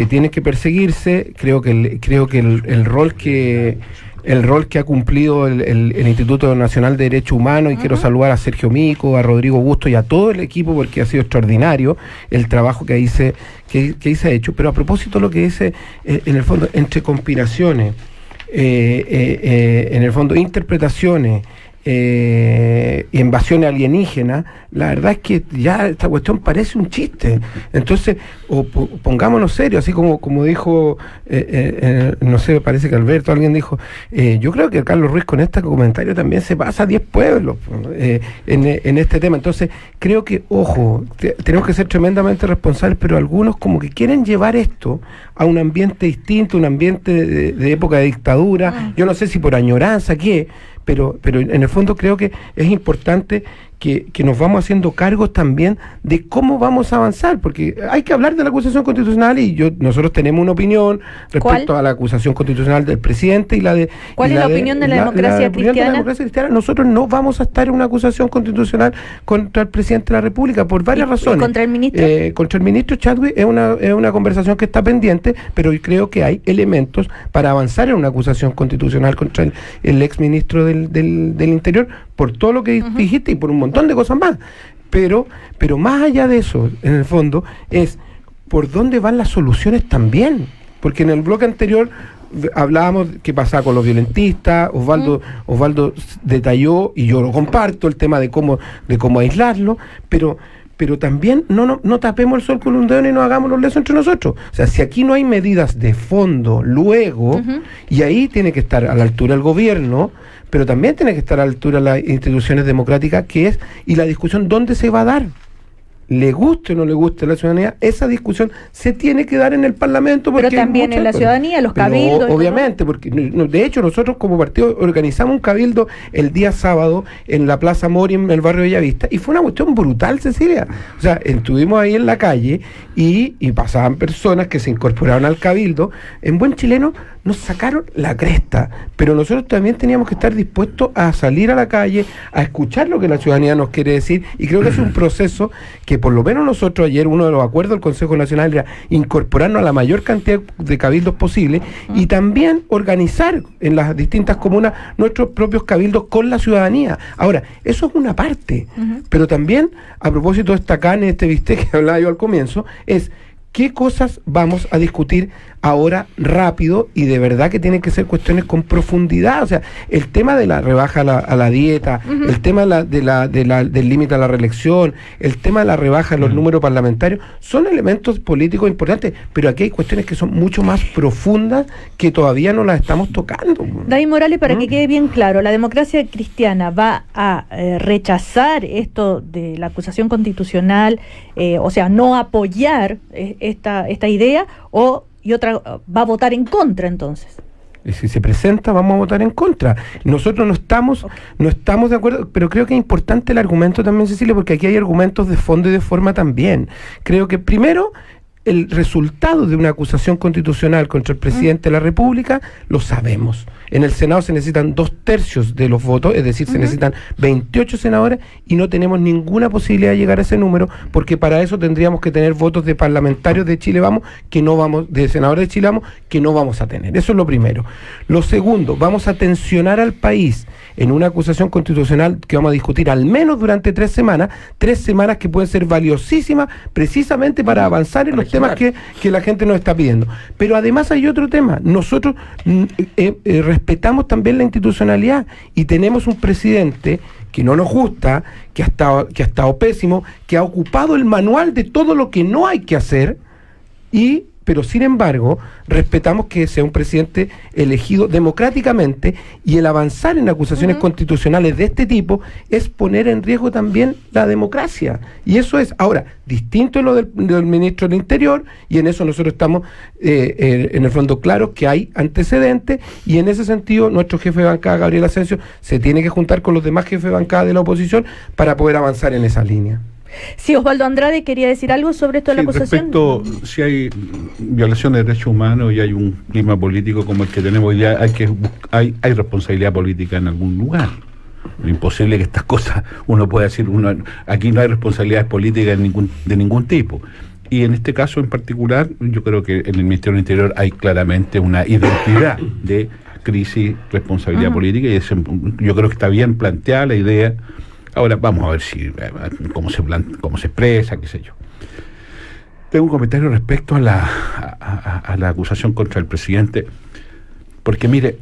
tiene que perseguirse. Creo que el rol que ha cumplido el Instituto Nacional de Derechos Humanos, y quiero saludar a Sergio Mico, a Rodrigo Busto y a todo el equipo, porque ha sido extraordinario el trabajo que ahí se ha hecho. Pero a propósito de lo que dice, en el fondo, entre conspiraciones, en el fondo interpretaciones, invasiones alienígenas, la verdad es que ya esta cuestión parece un chiste. Entonces, pongámonos serios, así como dijo, no sé, parece que alguien dijo, yo creo que Carlos Ruiz con este comentario también se pasa a 10 pueblos en este tema. Entonces, creo que, ojo, tenemos que ser tremendamente responsables, pero algunos como que quieren llevar esto a un ambiente distinto, un ambiente de época de dictadura. Yo no sé si por añoranza, pero en el fondo creo que es importante que nos vamos haciendo cargos también de cómo vamos a avanzar, porque hay que hablar de la acusación constitucional, y nosotros tenemos una opinión respecto a la acusación constitucional del presidente y la de... ¿Cuál es la opinión de la democracia cristiana? Nosotros no vamos a estar en una acusación constitucional contra el presidente de la República por varias razones. ¿Contra el ministro? Contra el ministro Chadwick es una conversación que está pendiente, pero creo que hay elementos para avanzar en una acusación constitucional contra el ex ministro del Interior, por todo lo que dijiste y por un montón de cosas más. Pero más allá de eso, en el fondo, es por dónde van las soluciones también. Porque en el bloque anterior hablábamos qué pasaba con los violentistas. Osvaldo detalló, y yo lo comparto, el tema de cómo aislarlo, pero pero también no tapemos el sol con un dedo y no hagamos los lesos entre nosotros. O sea, si aquí no hay medidas de fondo, luego, y ahí tiene que estar a la altura el gobierno, pero también tiene que estar a la altura las instituciones democráticas, y la discusión dónde se va a dar. Le guste o no le guste a la ciudadanía, esa discusión se tiene que dar en el Parlamento. Pero también en la ciudadanía, los cabildos. Obviamente, porque de hecho nosotros como partido organizamos un cabildo el día sábado en la Plaza Mori, en el barrio Bellavista, y fue una cuestión brutal, Cecilia. O sea, estuvimos ahí en la calle y pasaban personas que se incorporaron al cabildo. En buen chileno nos sacaron la cresta, pero nosotros también teníamos que estar dispuestos a salir a la calle, a escuchar lo que la ciudadanía nos quiere decir, y creo que es un proceso que por lo menos nosotros ayer, uno de los acuerdos del Consejo Nacional era incorporarnos a la mayor cantidad de cabildos posible y también organizar en las distintas comunas nuestros propios cabildos con la ciudadanía. Ahora, eso es una parte, pero también, a propósito de esta carne, este bistec que hablaba yo al comienzo, es qué cosas vamos a discutir ahora rápido, y de verdad que tienen que ser cuestiones con profundidad. O sea, el tema de la rebaja a la dieta, el tema del límite a la reelección, el tema de la rebaja en los números parlamentarios, son elementos políticos importantes, pero aquí hay cuestiones que son mucho más profundas que todavía no las estamos tocando. David Morales, para que quede bien claro, ¿la democracia cristiana va a rechazar esto de la acusación constitucional, o sea, no apoyar esta idea, y otra va a votar en contra entonces? Si se presenta, vamos a votar en contra. Nosotros no estamos de acuerdo, pero creo que es importante el argumento también, Cecilia, porque aquí hay argumentos de fondo y de forma también. Creo que primero, el resultado de una acusación constitucional contra el presidente de la República lo sabemos. En el Senado se necesitan 2/3 de los votos, es decir, se necesitan 28 senadores, y no tenemos ninguna posibilidad de llegar a ese número, porque para eso tendríamos que tener votos de parlamentarios de Chile Vamos, de senadores de Chile Vamos, que no vamos a tener. Eso es lo primero. Lo segundo, vamos a tensionar al país en una acusación constitucional que vamos a discutir al menos durante 3 semanas que pueden ser valiosísimas precisamente para avanzar en los temas que la gente nos está pidiendo. Pero además hay otro tema. Nosotros respetamos también la institucionalidad, y tenemos un presidente que no nos gusta, que ha estado pésimo, que ha ocupado el manual de todo lo que no hay que hacer, pero sin embargo respetamos que sea un presidente elegido democráticamente, y el avanzar en acusaciones constitucionales de este tipo es poner en riesgo también la democracia, y eso es ahora distinto de lo del ministro del Interior, y en eso nosotros estamos en el fondo claros que hay antecedentes, y en ese sentido nuestro jefe de bancada, Gabriel Asensio, se tiene que juntar con los demás jefes de bancada de la oposición para poder avanzar en esa línea. Sí, Osvaldo Andrade quería decir algo sobre esto de la acusación. Respecto, si hay violación de derechos humanos y hay un clima político como el que tenemos hoy día, hay responsabilidad política en algún lugar. Lo imposible que estas cosas uno pueda decir, aquí no hay responsabilidades políticas de ningún tipo. Y en este caso en particular, yo creo que en el Ministerio del Interior hay claramente una identidad de crisis, responsabilidad política, y yo creo que está bien planteada la idea. Ahora vamos a ver cómo se expresa, qué sé yo. Tengo un comentario respecto a la acusación contra el presidente, porque mire,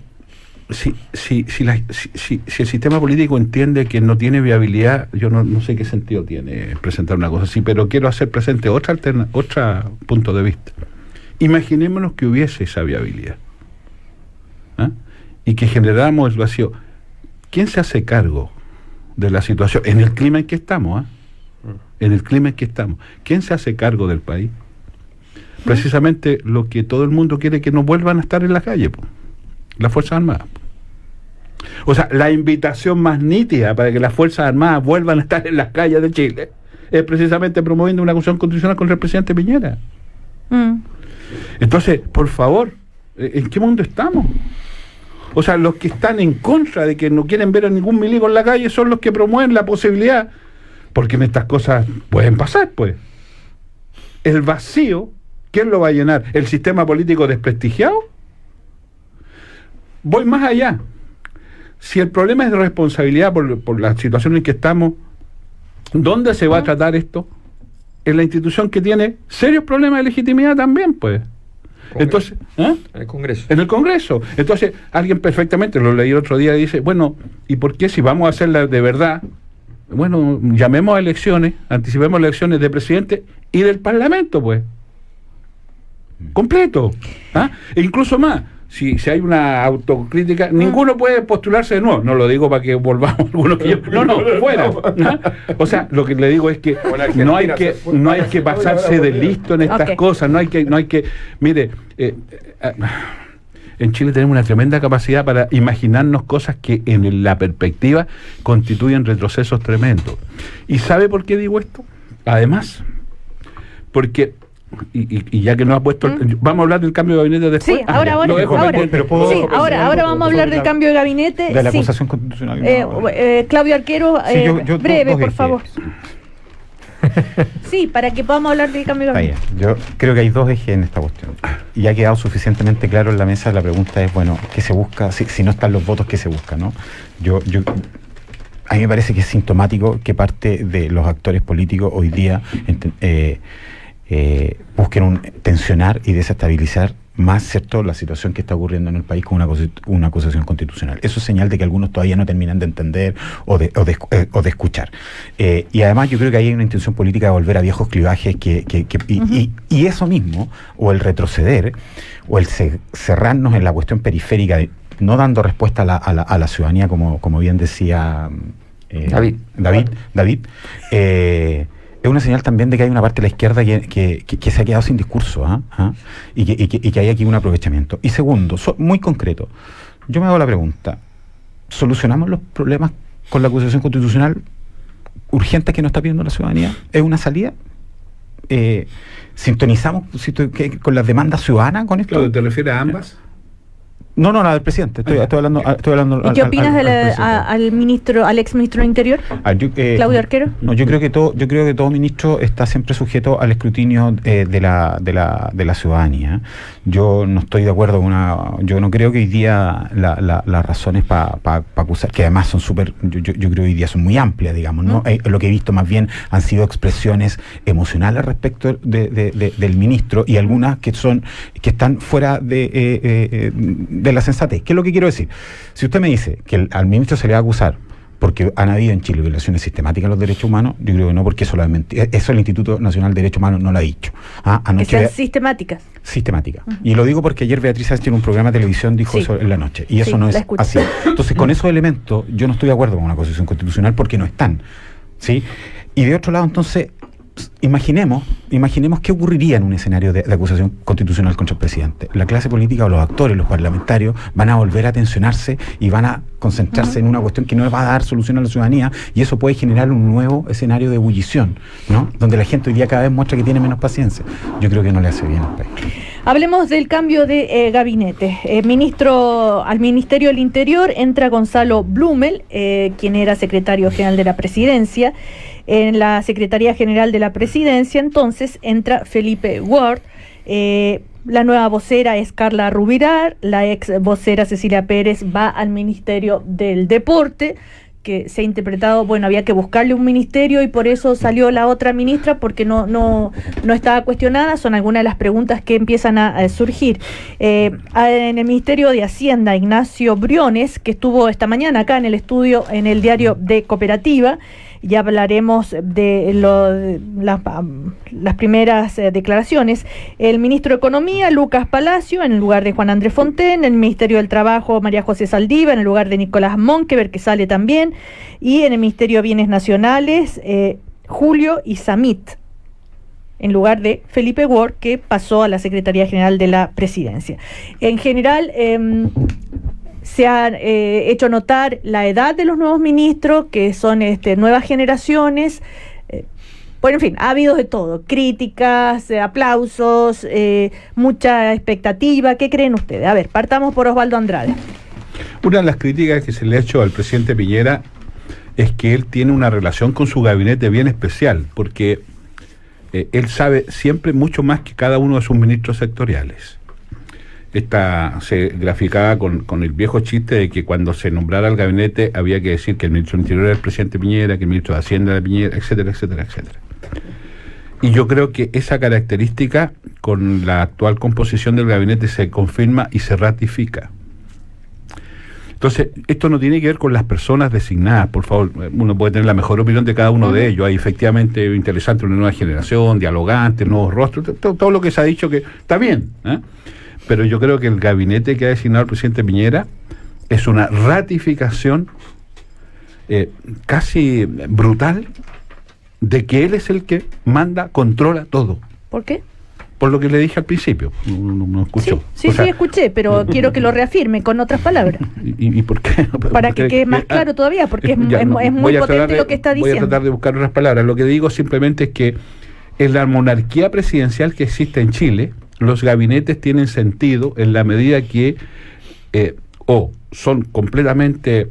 si el sistema político entiende que no tiene viabilidad, yo no sé qué sentido tiene presentar una cosa así, pero quiero hacer presente otro punto de vista. Imaginémonos que hubiese esa viabilidad, y que generáramos el vacío. ¿Quién se hace cargo de la situación en el clima en que estamos? En el clima en que estamos, ¿quién se hace cargo del país? Precisamente lo que todo el mundo quiere, que no vuelvan a estar en la calle, las Fuerzas Armadas. O sea, la invitación más nítida para que las Fuerzas Armadas vuelvan a estar en las calles de Chile es precisamente promoviendo una acusación constitucional contra el presidente Piñera. Entonces, por favor, ¿en qué mundo estamos? O sea, los que están en contra de que no quieren ver a ningún milico en la calle son los que promueven la posibilidad, porque en estas cosas pueden pasar, pues. El vacío, ¿quién lo va a llenar? ¿El sistema político desprestigiado? Voy más allá. Si el problema es de responsabilidad por la situación en que estamos, ¿dónde se va a tratar esto? En la institución que tiene serios problemas de legitimidad también, pues. Entonces, en el Congreso. En el Congreso. Entonces, alguien perfectamente, lo leí el otro día, dice, bueno, ¿y por qué si vamos a hacerla de verdad, bueno, llamemos a elecciones, anticipemos elecciones de presidente y del Parlamento, pues. Completo. ¿Ah? E incluso más, si hay una autocrítica, ninguno puede postularse de nuevo. No lo digo para que volvamos algunos que yo. No, fuera. ¿Ah? O sea, lo que le digo es que no hay que pasarse de listo en estas cosas, no hay que, mire, en Chile tenemos una tremenda capacidad para imaginarnos cosas que en la perspectiva constituyen retrocesos tremendos. ¿Y sabe por qué digo esto? Además, porque y ya que nos ha puesto vamos a hablar del cambio de gabinete después. Sí, ahora vamos a hablar del cambio de gabinete. De la acusación constitucional. Claudio Arquero, breve, por favor. Sí, para que podamos hablar del cambio de gabinete. Yo creo que hay dos ejes en esta cuestión. Y ha quedado suficientemente claro en la mesa. La pregunta es, bueno, ¿qué se busca? Si no están los votos, ¿qué se busca? ¿No? A mí me parece que es sintomático que parte de los actores políticos hoy día busquen tensionar y desestabilizar más, ¿cierto?, la situación que está ocurriendo en el país con una acusación constitucional. Eso es señal de que algunos todavía no terminan de entender o de escuchar. Y además yo creo que hay una intención política de volver a viejos clivajes y eso mismo, o el retroceder, o el cerrarnos en la cuestión periférica, no dando respuesta a la ciudadanía, como bien decía David, es una señal también de que hay una parte de la izquierda que se ha quedado sin discurso, y que hay aquí un aprovechamiento. Y segundo, muy concreto, yo me hago la pregunta, ¿solucionamos los problemas con la acusación constitucional urgente que nos está pidiendo la ciudadanía? ¿Es una salida? ¿Sintonizamos con las demandas ciudadanas con esto? ¿Te refieres a ambas? No, la del presidente. Estoy hablando. ¿Y qué opinas al ex ministro del Interior, Claudio Arquero? No, yo creo que todo ministro está siempre sujeto al escrutinio de la ciudadanía. Yo no estoy de acuerdo yo no creo que hoy día las razones para acusar, que además son súper, yo creo que hoy día son muy amplias, digamos, ¿no? Lo que he visto más bien han sido expresiones emocionales respecto del ministro, y algunas que están fuera de la sensatez. ¿Qué es lo que quiero decir? Si usted me dice que al ministro se le va a acusar porque han habido en Chile violaciones sistemáticas a los derechos humanos, yo creo que no, porque eso lo ha mentido. Eso el Instituto Nacional de Derechos Humanos no lo ha dicho. Que sean sistemáticas. Sistemáticas. Y lo digo porque ayer Beatriz Sánchez en un programa de televisión dijo eso en la noche. Y eso no es así. Entonces, con esos elementos, yo no estoy de acuerdo con una acusación constitucional porque no están. ¿Sí? Y de otro lado, entonces, imaginemos qué ocurriría en un escenario de acusación constitucional contra el presidente. La clase política o los actores, los parlamentarios, van a volver a tensionarse y van a concentrarse en una cuestión que no va a dar solución a la ciudadanía, y eso puede generar un nuevo escenario de ebullición, ¿no? Donde la gente hoy día cada vez muestra que tiene menos paciencia. Yo creo que no le hace bien al país. Hablemos del cambio de gabinete. Al Ministerio del Interior entra Gonzalo Blumel, quien era secretario general de la Presidencia. En la Secretaría General de la Presidencia, entonces, entra Felipe Ward. La nueva vocera es Carla Rubilar. La ex vocera Cecilia Pérez va al Ministerio del Deporte, que se ha interpretado, había que buscarle un ministerio y por eso salió la otra ministra, porque no estaba cuestionada. Son algunas de las preguntas que empiezan a surgir. En el Ministerio de Hacienda, Ignacio Briones, que estuvo esta mañana acá en el estudio, en el diario de Cooperativa. Ya hablaremos de las primeras declaraciones. El ministro de Economía, Lucas Palacio, en el lugar de Juan Andrés Fonten. El Ministerio del Trabajo, María José Saldívar, en el lugar de Nicolás Monkever, que sale también. Y en el Ministerio de Bienes Nacionales, Julio Isamit, en lugar de Felipe Ward, que pasó a la Secretaría General de la Presidencia. En general, se ha hecho notar la edad de los nuevos ministros, que son nuevas generaciones. En fin, ha habido de todo: críticas, aplausos, mucha expectativa. ¿Qué creen ustedes? A ver, partamos por Osvaldo Andrade. Una de las críticas que se le ha hecho al presidente Piñera es que él tiene una relación con su gabinete bien especial, porque él sabe siempre mucho más que cada uno de sus ministros sectoriales. Esta se graficaba con el viejo chiste de que cuando se nombrara el gabinete había que decir que el ministro del Interior era el presidente Piñera, que el ministro de Hacienda era Piñera, etcétera, etcétera, etcétera. Y yo creo que esa característica con la actual composición del gabinete se confirma y se ratifica. Entonces, esto no tiene que ver con las personas designadas, por favor. Uno puede tener la mejor opinión de cada uno de ellos. Hay efectivamente interesante una nueva generación, dialogantes, nuevos rostros, todo lo que se ha dicho que está bien, ¿eh? Pero yo creo que el gabinete que ha designado el presidente Piñera es una ratificación casi brutal de que él es el que manda, controla todo. ¿Por qué? Por lo que le dije al principio, no escuchó. Sí, escuché, pero quiero que lo reafirme con otras palabras. ¿Y por qué? Para que quede más claro todavía, porque es muy potente lo que está diciendo. Voy a tratar de buscar otras palabras. Lo que digo simplemente es que en la monarquía presidencial que existe en Chile, los gabinetes tienen sentido en la medida que son completamente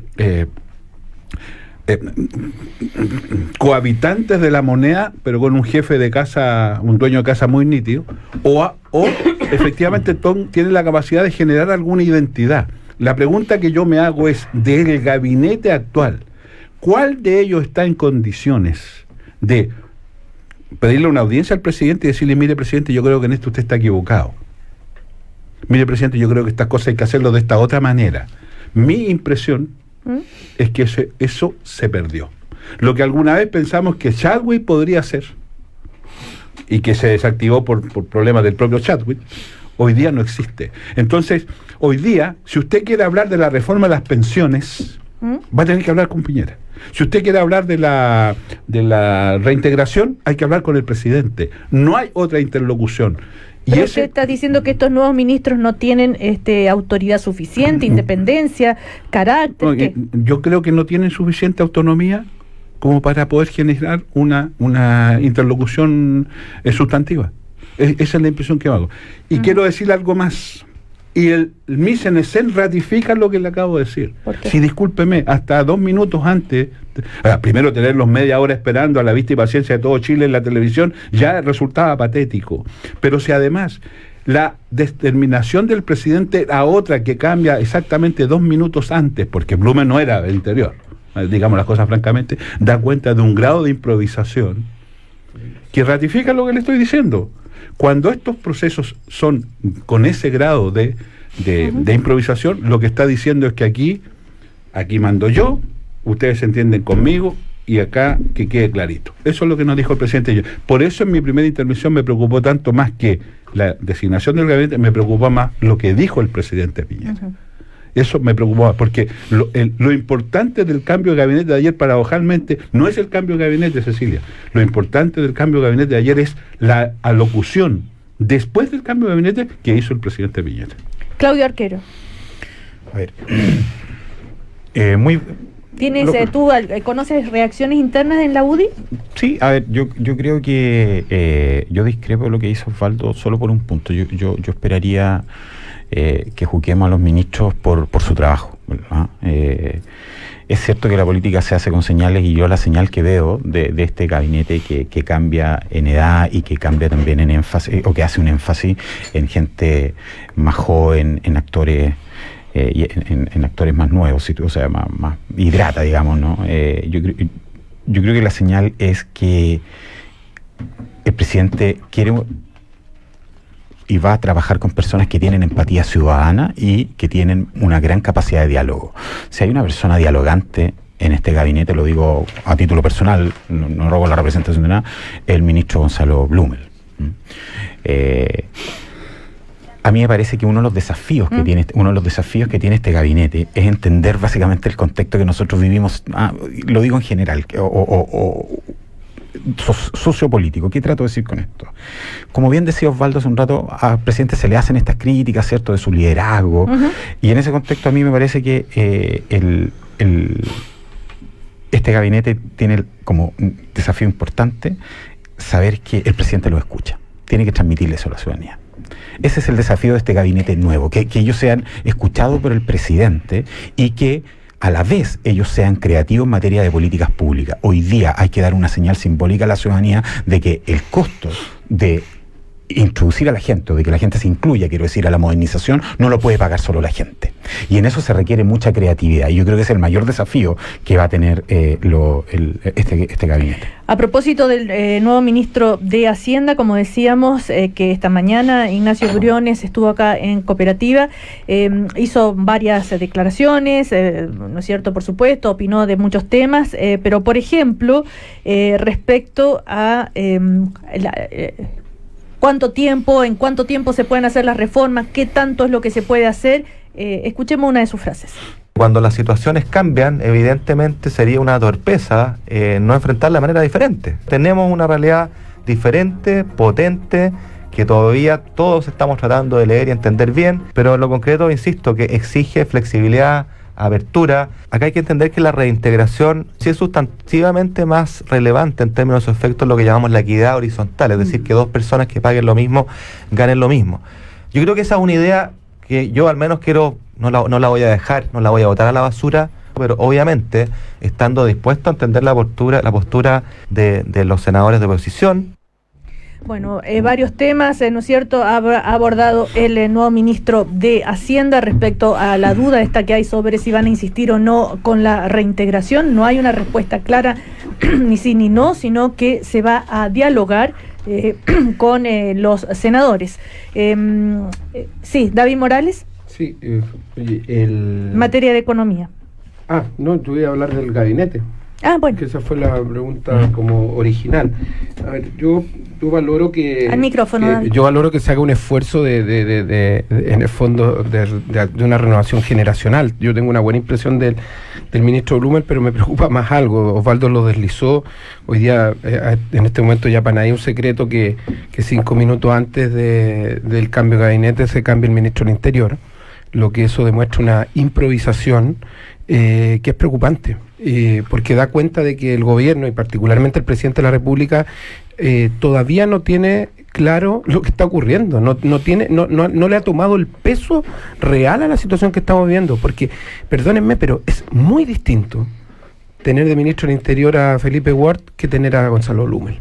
cohabitantes de la moneda, pero con un jefe de casa, un dueño de casa muy nítido, o efectivamente tienen la capacidad de generar alguna identidad. La pregunta que yo me hago es, del gabinete actual, ¿cuál de ellos está en condiciones de pedirle una audiencia al presidente y decirle, mire, presidente, yo creo que en esto usted está equivocado? Mire, presidente, yo creo que estas cosas hay que hacerlo de esta otra manera. Mi impresión es que eso se perdió. Lo que alguna vez pensamos que Chadwick podría hacer y que se desactivó por problemas del propio Chadwick, hoy día no existe. Entonces, hoy día, si usted quiere hablar de la reforma de las pensiones, va a tener que hablar con Piñera. Si usted quiere hablar de la reintegración, hay que hablar con el presidente. No hay otra interlocución. Pero usted está diciendo que estos nuevos ministros no tienen autoridad suficiente, independencia, carácter. No, yo creo que no tienen suficiente autonomía como para poder generar una interlocución sustantiva. Esa es la impresión que hago. Y quiero decir algo más. Y el MICENESEN ratifica lo que le acabo de decir. Sí, discúlpeme, hasta 2 minutos antes, primero tenerlos media hora esperando a la vista y paciencia de todo Chile en la televisión, ya resultaba patético. Pero si además la determinación del presidente a otra que cambia exactamente 2 minutos antes, porque Blumen no era del interior, digamos las cosas francamente, da cuenta de un grado de improvisación que ratifica lo que le estoy diciendo. Cuando estos procesos son con ese grado de improvisación, lo que está diciendo es que aquí mando yo, ustedes se entienden conmigo, y acá que quede clarito. Eso es lo que nos dijo el presidente. Por eso en mi primera intervención me preocupó tanto más que la designación del gabinete, me preocupó más lo que dijo el presidente Piñera. Eso me preocupó más, porque lo importante del cambio de gabinete de ayer, paradojalmente, no es el cambio de gabinete, Cecilia. Lo importante del cambio de gabinete de ayer es la alocución después del cambio de gabinete que hizo el presidente Piñera. Claudio Arquero. A ver, ¿Tú conoces reacciones internas en la UDI? Sí, a ver, yo creo que yo discrepo de lo que hizo Osvaldo solo por un punto. Yo esperaría que juzguemos a los ministros por su trabajo, ¿verdad? Es cierto que la política se hace con señales, y yo la señal que veo de este gabinete que cambia en edad y que cambia también en énfasis, o que hace un énfasis en gente más joven, en actores y en actores más nuevos, o sea, más hidrata, digamos, ¿no? Yo creo que la señal es que el presidente quiere y va a trabajar con personas que tienen empatía ciudadana y que tienen una gran capacidad de diálogo. Si hay una persona dialogante en este gabinete, lo digo a título personal, no robo la representación de nada, el ministro Gonzalo Blumel. A mí me parece que uno de los desafíos que tiene este gabinete es entender básicamente el contexto que nosotros vivimos, lo digo en general, sociopolítico. ¿Qué trato de decir con esto? Como bien decía Osvaldo hace un rato, al presidente se le hacen estas críticas, ¿cierto?, de su liderazgo, y en ese contexto a mí me parece que este gabinete tiene como un desafío importante saber que el presidente lo escucha, tiene que transmitirle eso a la ciudadanía. Ese es el desafío de este gabinete nuevo, que ellos sean escuchados por el presidente y que a la vez ellos sean creativos en materia de políticas públicas. Hoy día hay que dar una señal simbólica a la ciudadanía de que el costo de introducir a la gente, o de que la gente se incluya, quiero decir, a la modernización, no lo puede pagar solo la gente. Y en eso se requiere mucha creatividad. Y yo creo que es el mayor desafío que va a tener este gabinete. A propósito del nuevo ministro de Hacienda, como decíamos, que esta mañana Ignacio Briones estuvo acá en Cooperativa, hizo varias declaraciones, ¿no es cierto? Por supuesto, opinó de muchos temas, pero por ejemplo, respecto a en cuánto tiempo se pueden hacer las reformas, qué tanto es lo que se puede hacer, escuchemos una de sus frases. Cuando las situaciones cambian, evidentemente sería una torpeza no enfrentarla de manera diferente. Tenemos una realidad diferente, potente, que todavía todos estamos tratando de leer y entender bien, pero en lo concreto, insisto, que exige flexibilidad, apertura. Acá hay que entender que la reintegración sí es sustantivamente más relevante en términos de su efecto en lo que llamamos la equidad horizontal, es decir, que dos personas que paguen lo mismo ganen lo mismo. Yo creo que esa es una idea que yo al menos quiero, no la voy a dejar, no la voy a botar a la basura, pero obviamente estando dispuesto a entender la postura de los senadores de oposición. Bueno, varios temas, ¿no es cierto?, ha abordado el nuevo ministro de Hacienda respecto a la duda esta que hay sobre si van a insistir o no con la reintegración. No hay una respuesta clara, ni sí ni no, sino que se va a dialogar con los senadores. Sí, David Morales. Sí, materia de economía. No, yo voy a hablar del gabinete. Bueno. Que esa fue la pregunta como original. A ver, yo valoro que... Al micrófono. Yo valoro que se haga un esfuerzo en el fondo de una renovación generacional. Yo tengo una buena impresión del ministro Blumen, pero me preocupa más algo. Osvaldo lo deslizó. Hoy día, en este momento ya para nadie es un secreto que 5 minutos antes del cambio de gabinete se cambia el ministro del Interior, lo que eso demuestra una improvisación que es preocupante. Porque da cuenta de que el gobierno y particularmente el presidente de la República todavía no tiene claro lo que está ocurriendo, no le ha tomado el peso real a la situación que estamos viviendo, porque, perdónenme, pero es muy distinto tener de ministro del Interior a Felipe Ward que tener a Gonzalo Blumel,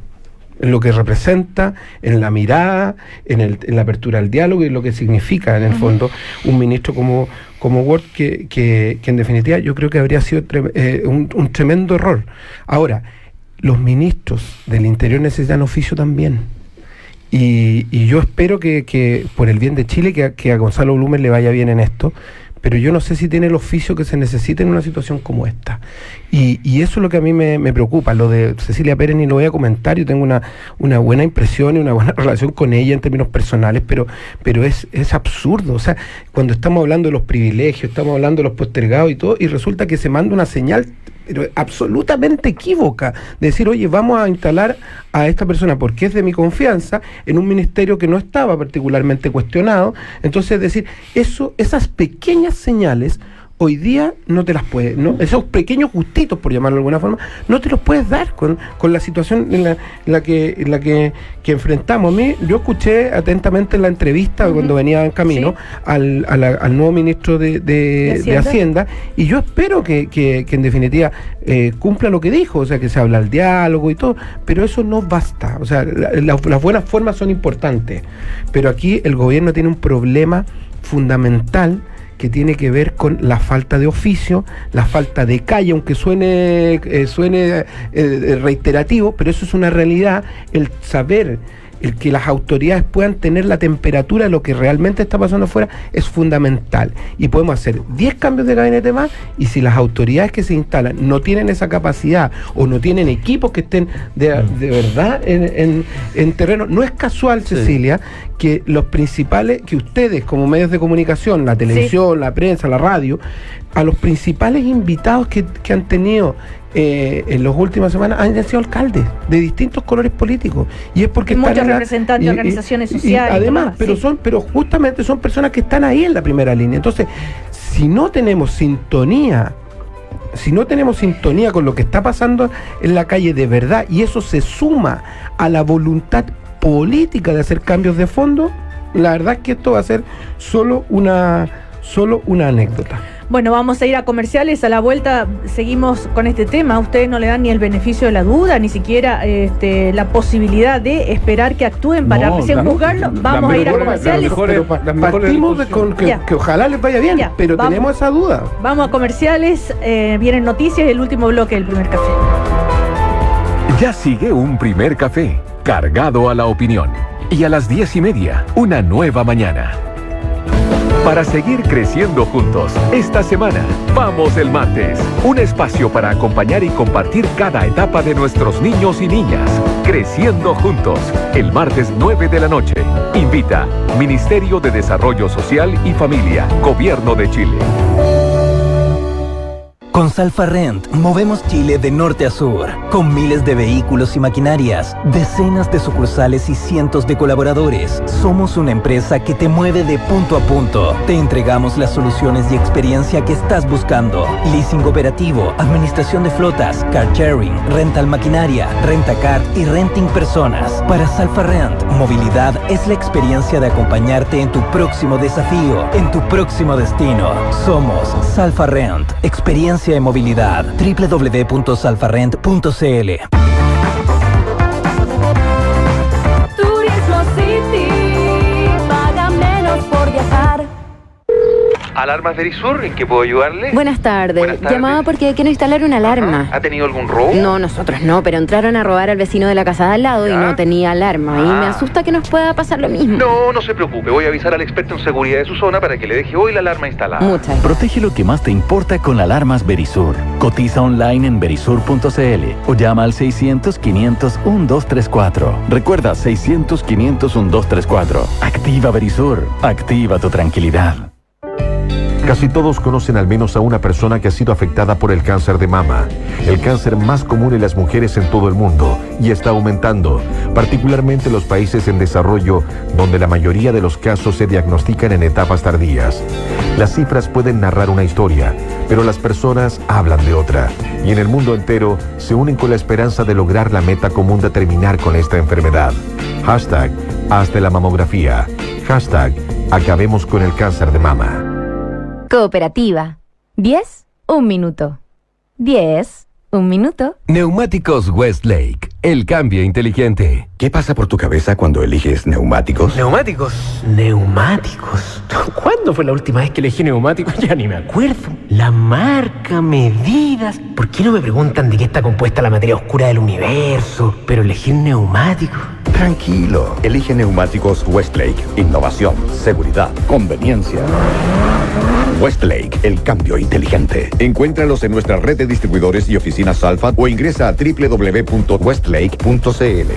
en lo que representa, en la mirada, en la apertura al diálogo y lo que significa en el fondo un ministro como Ward, que en definitiva yo creo que habría sido un tremendo error. Ahora, los ministros del Interior necesitan oficio también. Y yo espero que por el bien de Chile, que a Gonzalo Blumel le vaya bien en esto, pero yo no sé si tiene el oficio que se necesita en una situación como esta. Y eso es lo que a mí me preocupa. Lo de Cecilia Pérez ni lo voy a comentar, yo tengo una buena impresión y una buena relación con ella en términos personales, pero es absurdo. O sea, cuando estamos hablando de los privilegios, estamos hablando de los postergados y todo, y resulta que se manda una señal pero absolutamente equívoca, de decir, oye, vamos a instalar a esta persona porque es de mi confianza en un ministerio que no estaba particularmente cuestionado. Entonces, es decir, esas pequeñas señales hoy día no te las puedes, esos pequeños gustitos, por llamarlo de alguna forma, no te los puedes dar con la situación en la que enfrentamos. Yo escuché atentamente la entrevista cuando venía en camino al nuevo ministro de Hacienda, y yo espero que en definitiva cumpla lo que dijo, o sea, que se habla el diálogo y todo, pero eso no basta. O sea, las buenas formas son importantes, pero aquí el gobierno tiene un problema fundamental que tiene que ver con la falta de oficio, la falta de calle, aunque suene reiterativo, pero eso es una realidad, el saber, el que las autoridades puedan tener la temperatura de lo que realmente está pasando afuera es fundamental. Y podemos hacer 10 cambios de gabinete más, y si las autoridades que se instalan no tienen esa capacidad o no tienen equipos que estén de verdad en terreno, no es casual, Cecilia, que los principales, que ustedes como medios de comunicación, la televisión, la prensa, la radio, a los principales invitados que han tenido en las últimas semanas han sido alcaldes de distintos colores políticos, y es porque muchos representantes de organizaciones sociales, además, pero justamente son personas que están ahí en la primera línea. Entonces, si no tenemos sintonía con lo que está pasando en la calle de verdad, y eso se suma a la voluntad política de hacer cambios de fondo, la verdad es que esto va a ser solo una anécdota. Bueno, vamos a ir a comerciales. A la vuelta seguimos con este tema. Ustedes no le dan ni el beneficio de la duda, ni siquiera la posibilidad de esperar que actúen para recién juzgarlo. Vamos a ir a comerciales. Partimos con que ojalá les vaya bien, pero vamos, tenemos esa duda. Vamos a comerciales, vienen noticias y el último bloque del primer café. Ya sigue un primer café, cargado a la opinión. Y a las 10:30, una nueva mañana. Para seguir creciendo juntos, esta semana, Vamos el Martes. Un espacio para acompañar y compartir cada etapa de nuestros niños y niñas. Creciendo juntos, el martes 9 de la noche. Invita Ministerio de Desarrollo Social y Familia, Gobierno de Chile. Con Salfarrent movemos Chile de norte a sur, con miles de vehículos y maquinarias, decenas de sucursales y cientos de colaboradores. Somos una empresa que te mueve de punto a punto. Te entregamos las soluciones y experiencia que estás buscando. Leasing operativo, administración de flotas, car sharing, rental maquinaria, rentacar y renting personas. Para Salfarrent, movilidad es la experiencia de acompañarte en tu próximo desafío, en tu próximo destino. Somos Salfarrent, experiencia de movilidad. www.salfarrent.cl. Turismo City, paga menos por viajar. Alarmas Verisur, ¿en qué puedo ayudarle? Buenas tardes. Llamaba porque quiero instalar una alarma. ¿Ha tenido algún robo? No, nosotros no, pero entraron a robar al vecino de la casa de al lado y no tenía alarma. Y me asusta que nos pueda pasar lo mismo. No se preocupe. Voy a avisar al experto en seguridad de su zona para que le deje hoy la alarma instalada. Muchas. Protege lo que más te importa con alarmas Verisur. Cotiza online en verisur.cl o llama al 600-500-1234. Recuerda 600-500-1234. Activa Verisur. Activa tu tranquilidad. Casi todos conocen al menos a una persona que ha sido afectada por el cáncer de mama, el cáncer más común en las mujeres en todo el mundo y está aumentando, particularmente en los países en desarrollo, donde la mayoría de los casos se diagnostican en etapas tardías. Las cifras pueden narrar una historia, pero las personas hablan de otra, y en el mundo entero se unen con la esperanza de lograr la meta común de terminar con esta enfermedad. Hashtag Hazte la mamografía. Hashtag Acabemos con el cáncer de mama. Cooperativa. 10, 1 minuto. 10, 1 minuto. Neumáticos Westlake, el cambio inteligente. ¿Qué pasa por tu cabeza cuando eliges neumáticos? ¿Neumáticos? ¿Neumáticos? ¿Cuándo fue la última vez que elegí neumáticos? Ya ni me acuerdo. La marca, medidas. ¿Por qué no me preguntan de qué está compuesta la materia oscura del universo? Pero elegir neumáticos. Tranquilo, elige neumáticos Westlake. Innovación, seguridad, conveniencia. Westlake, el cambio inteligente. Encuéntralos en nuestra red de distribuidores y oficinas Alfa o ingresa a www.westlake.cl.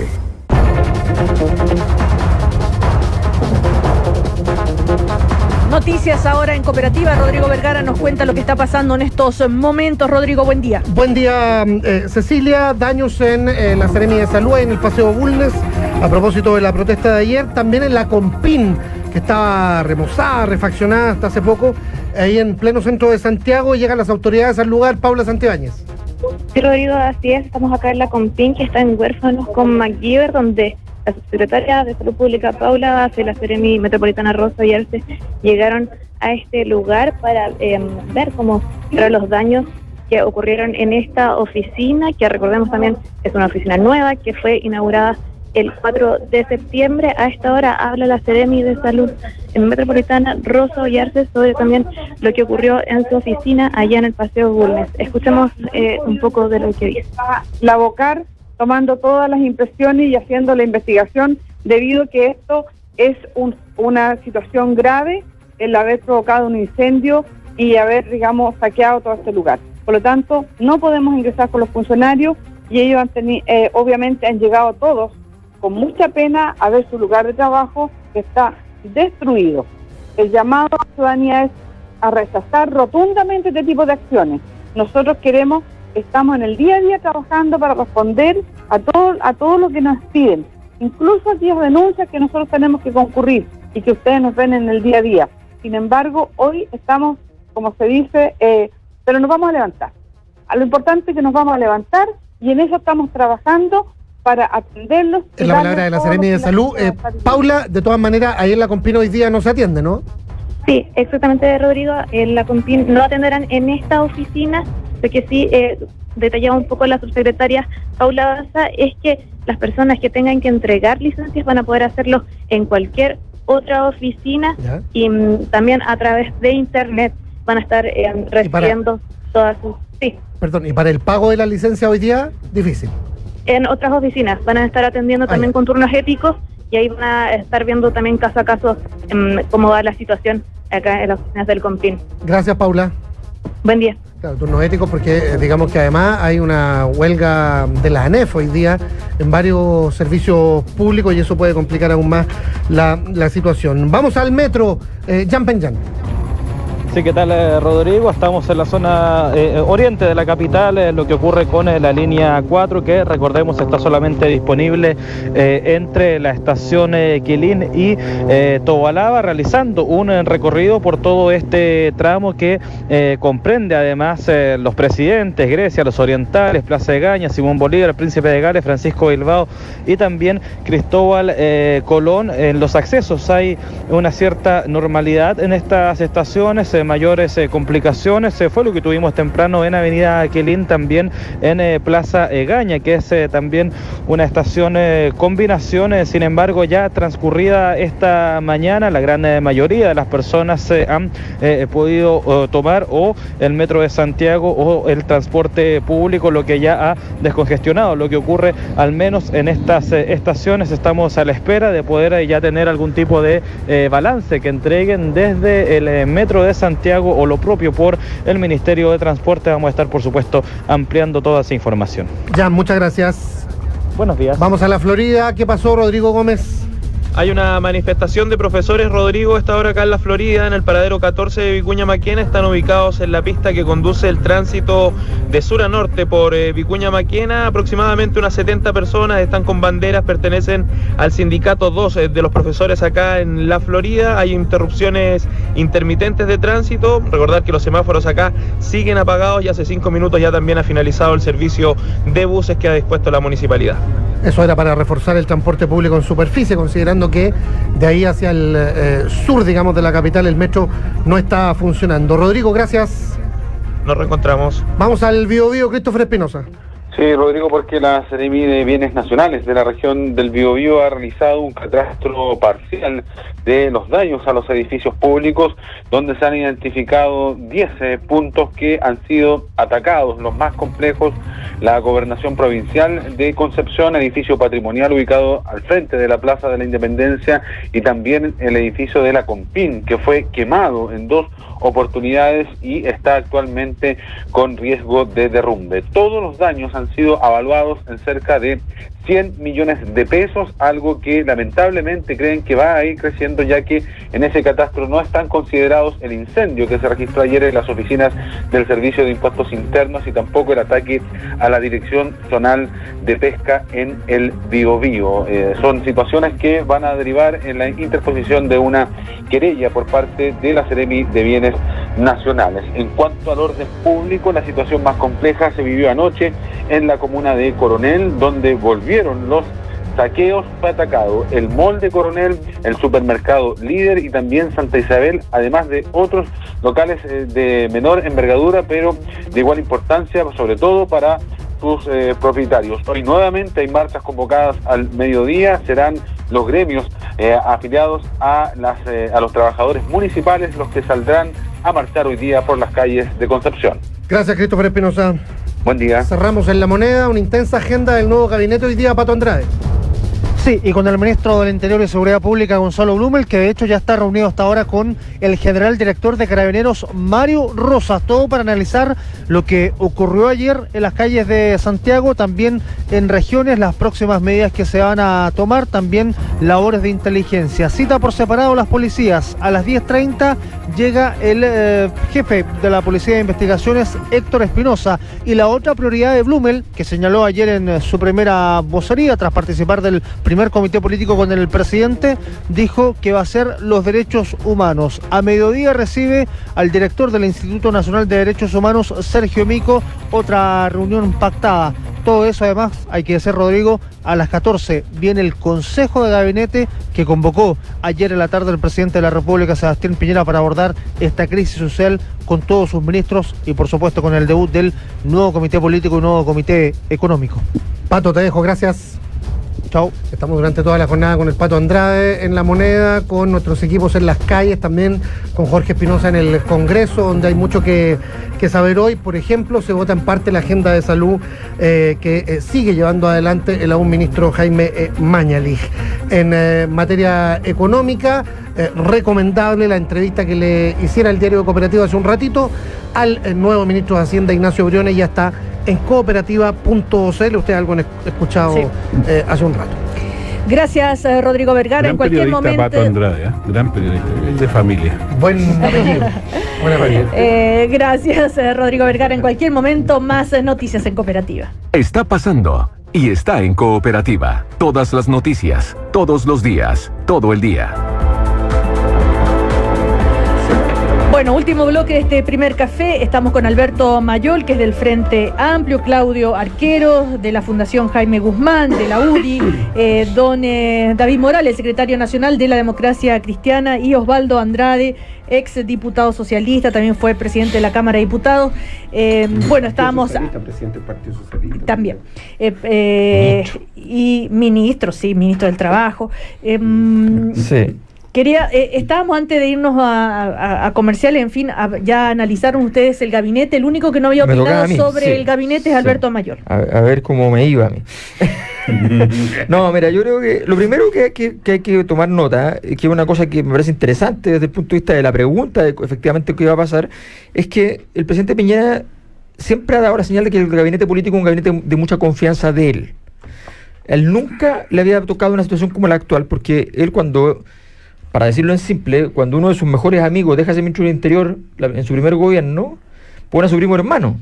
Noticias ahora en Cooperativa. Rodrigo Vergara nos cuenta lo que está pasando en estos momentos. Rodrigo, buen día. Buen día, Cecilia. Daños en la Seremi de Salud, en el Paseo Bulnes, a propósito de la protesta de ayer. También en la Compin, que estaba remozada, refaccionada hasta hace poco, ahí en pleno centro de Santiago. Llegan las autoridades al lugar. Paula Santibáñez. Sí, Rodrigo, así es. Estamos acá en la Compin, que está en Huérfanos con MacGyver, donde la subsecretaria de Salud Pública, Paula Base, la Seremi Metropolitana Rosa y Arce llegaron a este lugar para ver cómo eran los daños que ocurrieron en esta oficina, que recordemos también es una oficina nueva que fue inaugurada el 4 de septiembre. A esta hora habla la Seremi de Salud en Metropolitana Rosa y Arce sobre también lo que ocurrió en su oficina allá en el Paseo Bulnes. Escuchemos un poco de lo que dice. La Bocar tomando todas las impresiones y haciendo la investigación, debido a que esto es una situación grave, el haber provocado un incendio y haber, digamos, saqueado todo este lugar. Por lo tanto, no podemos ingresar con los funcionarios y ellos obviamente han llegado todos con mucha pena a ver su lugar de trabajo que está destruido. El llamado a la ciudadanía es a rechazar rotundamente este tipo de acciones. Nosotros estamos en el día a día trabajando para responder a todo lo que nos piden, incluso aquellas denuncias que nosotros tenemos que concurrir y que ustedes nos ven en el día a día. Sin embargo, hoy estamos, como se dice, pero nos vamos a levantar. Lo importante es que nos vamos a levantar y en eso estamos trabajando para atenderlos. Es la palabra de la Seremi de Salud. Paula, de todas maneras, ahí en la Compin hoy día no se atiende, ¿no? Sí, exactamente, Rodrigo. En la Compin no atenderán en esta oficina, lo que sí detallaba un poco la subsecretaria Paula Daza, es que las personas que tengan que entregar licencias van a poder hacerlo en cualquier otra oficina y también a través de internet van a estar recibiendo todas sus... Sí. Perdón, ¿y para el pago de la licencia hoy día? Difícil. En otras oficinas van a estar atendiendo también con turnos éticos y ahí van a estar viendo también caso a caso cómo va la situación acá en las oficinas del Compin. Gracias, Paula. Buen día. Claro, turnos éticos porque digamos que además hay una huelga de la ANEF hoy día en varios servicios públicos y eso puede complicar aún más la situación. Vamos al metro, Jan Penjan. Sí, ¿qué tal, Rodrigo? Estamos en la zona oriente de la capital, lo que ocurre con la línea 4, que recordemos está solamente disponible entre la estación Quilín y Tobalaba, realizando un recorrido por todo este tramo que comprende además los Presidentes, Grecia, Los Orientales, Plaza Egaña, Simón Bolívar, Príncipe de Gales, Francisco Bilbao y también Cristóbal Colón. En los accesos hay una cierta normalidad en estas estaciones, mayores complicaciones fue lo que tuvimos temprano en Avenida Quilín, también en Plaza Egaña, que es también una estación combinación. Sin embargo, ya transcurrida esta mañana, la gran mayoría de las personas han podido tomar o el metro de Santiago o el transporte público, lo que ya ha descongestionado lo que ocurre al menos en estas estaciones. Estamos a la espera de poder ya tener algún tipo de balance que entreguen desde el metro de Santiago o lo propio por el Ministerio de Transporte. Vamos a estar, por supuesto, ampliando toda esa información. Ya, muchas gracias. Buenos días. Vamos a la Florida. ¿Qué pasó, Rodrigo Gómez? Hay una manifestación de profesores, Rodrigo, esta hora acá en la Florida, en el paradero 14 de Vicuña Maquena. Están ubicados en la pista que conduce el tránsito de sur a norte por Vicuña Maquena. Aproximadamente unas 70 personas están con banderas, pertenecen al sindicato 2 de los profesores acá en la Florida. Hay interrupciones intermitentes de tránsito. Recordar que los semáforos acá siguen apagados y hace 5 minutos ya también ha finalizado el servicio de buses que ha dispuesto la municipalidad. Eso era para reforzar el transporte público en superficie, considerando que de ahí hacia el sur, digamos, de la capital, el metro no está funcionando. Rodrigo, gracias. Nos reencontramos. Vamos al Biobío, Christopher Espinosa. Sí, Rodrigo, porque la Seremi de Bienes Nacionales de la región del Biobío ha realizado un catastro parcial de los daños a los edificios públicos, donde se han identificado 10 puntos que han sido atacados, los más complejos: la Gobernación Provincial de Concepción, edificio patrimonial ubicado al frente de la Plaza de la Independencia, y también el edificio de la Compin, que fue quemado en 2 oportunidades y está actualmente con riesgo de derrumbe. Todos los daños han sido evaluados en cerca de 100 millones de pesos, algo que lamentablemente creen que va a ir creciendo, ya que en ese catastro no están considerados el incendio que se registró ayer en las oficinas del Servicio de Impuestos Internos y tampoco el ataque a la Dirección Zonal de Pesca en el Biobío. Son situaciones que van a derivar en la interposición de una querella por parte de la Seremi de Bienes Nacionales. En cuanto al orden público, la situación más compleja se vivió anoche en la comuna de Coronel, donde volvieron los saqueos. Fue atacado el mall de Coronel, el supermercado Líder y también Santa Isabel, además de otros locales de menor envergadura, pero de igual importancia, sobre todo para sus propietarios. Hoy nuevamente hay marchas convocadas al mediodía. Serán los gremios afiliados a los trabajadores municipales los que saldrán a marchar hoy día por las calles de Concepción. Gracias, Christopher Espinosa. Buen día. Cerramos en La Moneda una intensa agenda del nuevo gabinete hoy día, Pato Andrade. Sí, y con el ministro del Interior y Seguridad Pública, Gonzalo Blumel, que de hecho ya está reunido hasta ahora con el general director de Carabineros, Mario Rosas, todo para analizar lo que ocurrió ayer en las calles de Santiago, también en regiones, las próximas medidas que se van a tomar, también labores de inteligencia. Cita por separado las policías. A las 10:30 llega el jefe de la Policía de Investigaciones, Héctor Espinosa, y la otra prioridad de Blumel, que señaló ayer en su primera vocería, tras participar del primer comité político con el presidente, dijo que va a ser los derechos humanos. A mediodía recibe al director del Instituto Nacional de Derechos Humanos, Sergio Mico, otra reunión pactada todo eso, además, hay que decir, Rodrigo, a las 14 viene el Consejo de Gabinete que convocó ayer en la tarde el presidente de la República, Sebastián Piñera, para abordar esta crisis social con todos sus ministros y, por supuesto, con el debut del nuevo comité político y nuevo comité económico. Pato, te dejo, gracias. Chao. Estamos durante toda la jornada con el Pato Andrade en La Moneda, con nuestros equipos en las calles, también con Jorge Espinosa en el Congreso, donde hay mucho que saber hoy. Por ejemplo, se vota en parte la agenda de salud que sigue llevando adelante el aún ministro Jaime Mañalich. En materia económica, recomendable la entrevista que le hiciera el diario de Cooperativa hace un ratito al nuevo ministro de Hacienda, Ignacio Briones. Ya está en cooperativa.cl. Usted algo escuchado hace un rato. Gracias, Rodrigo Vergara. En cualquier momento. Pato Andrade, gran periodista, de familia. Buen apellido. Buen apellido. Gracias, Rodrigo Vergara. En cualquier momento, más noticias en Cooperativa. Está pasando y está en Cooperativa. Todas las noticias, todos los días, todo el día. Bueno, último bloque de este primer café. Estamos con Alberto Mayol, que es del Frente Amplio, Claudio Arquero, de la Fundación Jaime Guzmán, de la UDI, don David Morales, secretario nacional de la Democracia Cristiana, y Osvaldo Andrade, ex diputado socialista, también fue presidente de la Cámara de Diputados. Bueno, estábamos... Presidente del Partido Socialista. También. Y ministro del Trabajo. Sí. Estábamos antes de irnos a comerciales, en fin, ya analizaron ustedes el gabinete. El único que no había opinado sobre el gabinete es Alberto Mayol. A ver cómo me iba a mí. No, mira, yo creo que lo primero que hay que tomar nota, que es una cosa que me parece interesante desde el punto de vista de la pregunta de efectivamente qué iba a pasar, es que el presidente Piñera siempre ha dado la señal de que el gabinete político es un gabinete de mucha confianza de él. Él nunca le había tocado una situación como la actual, porque él para decirlo en simple, cuando uno de sus mejores amigos deja ese ministro del Interior en su primer gobierno, pone a su primo hermano.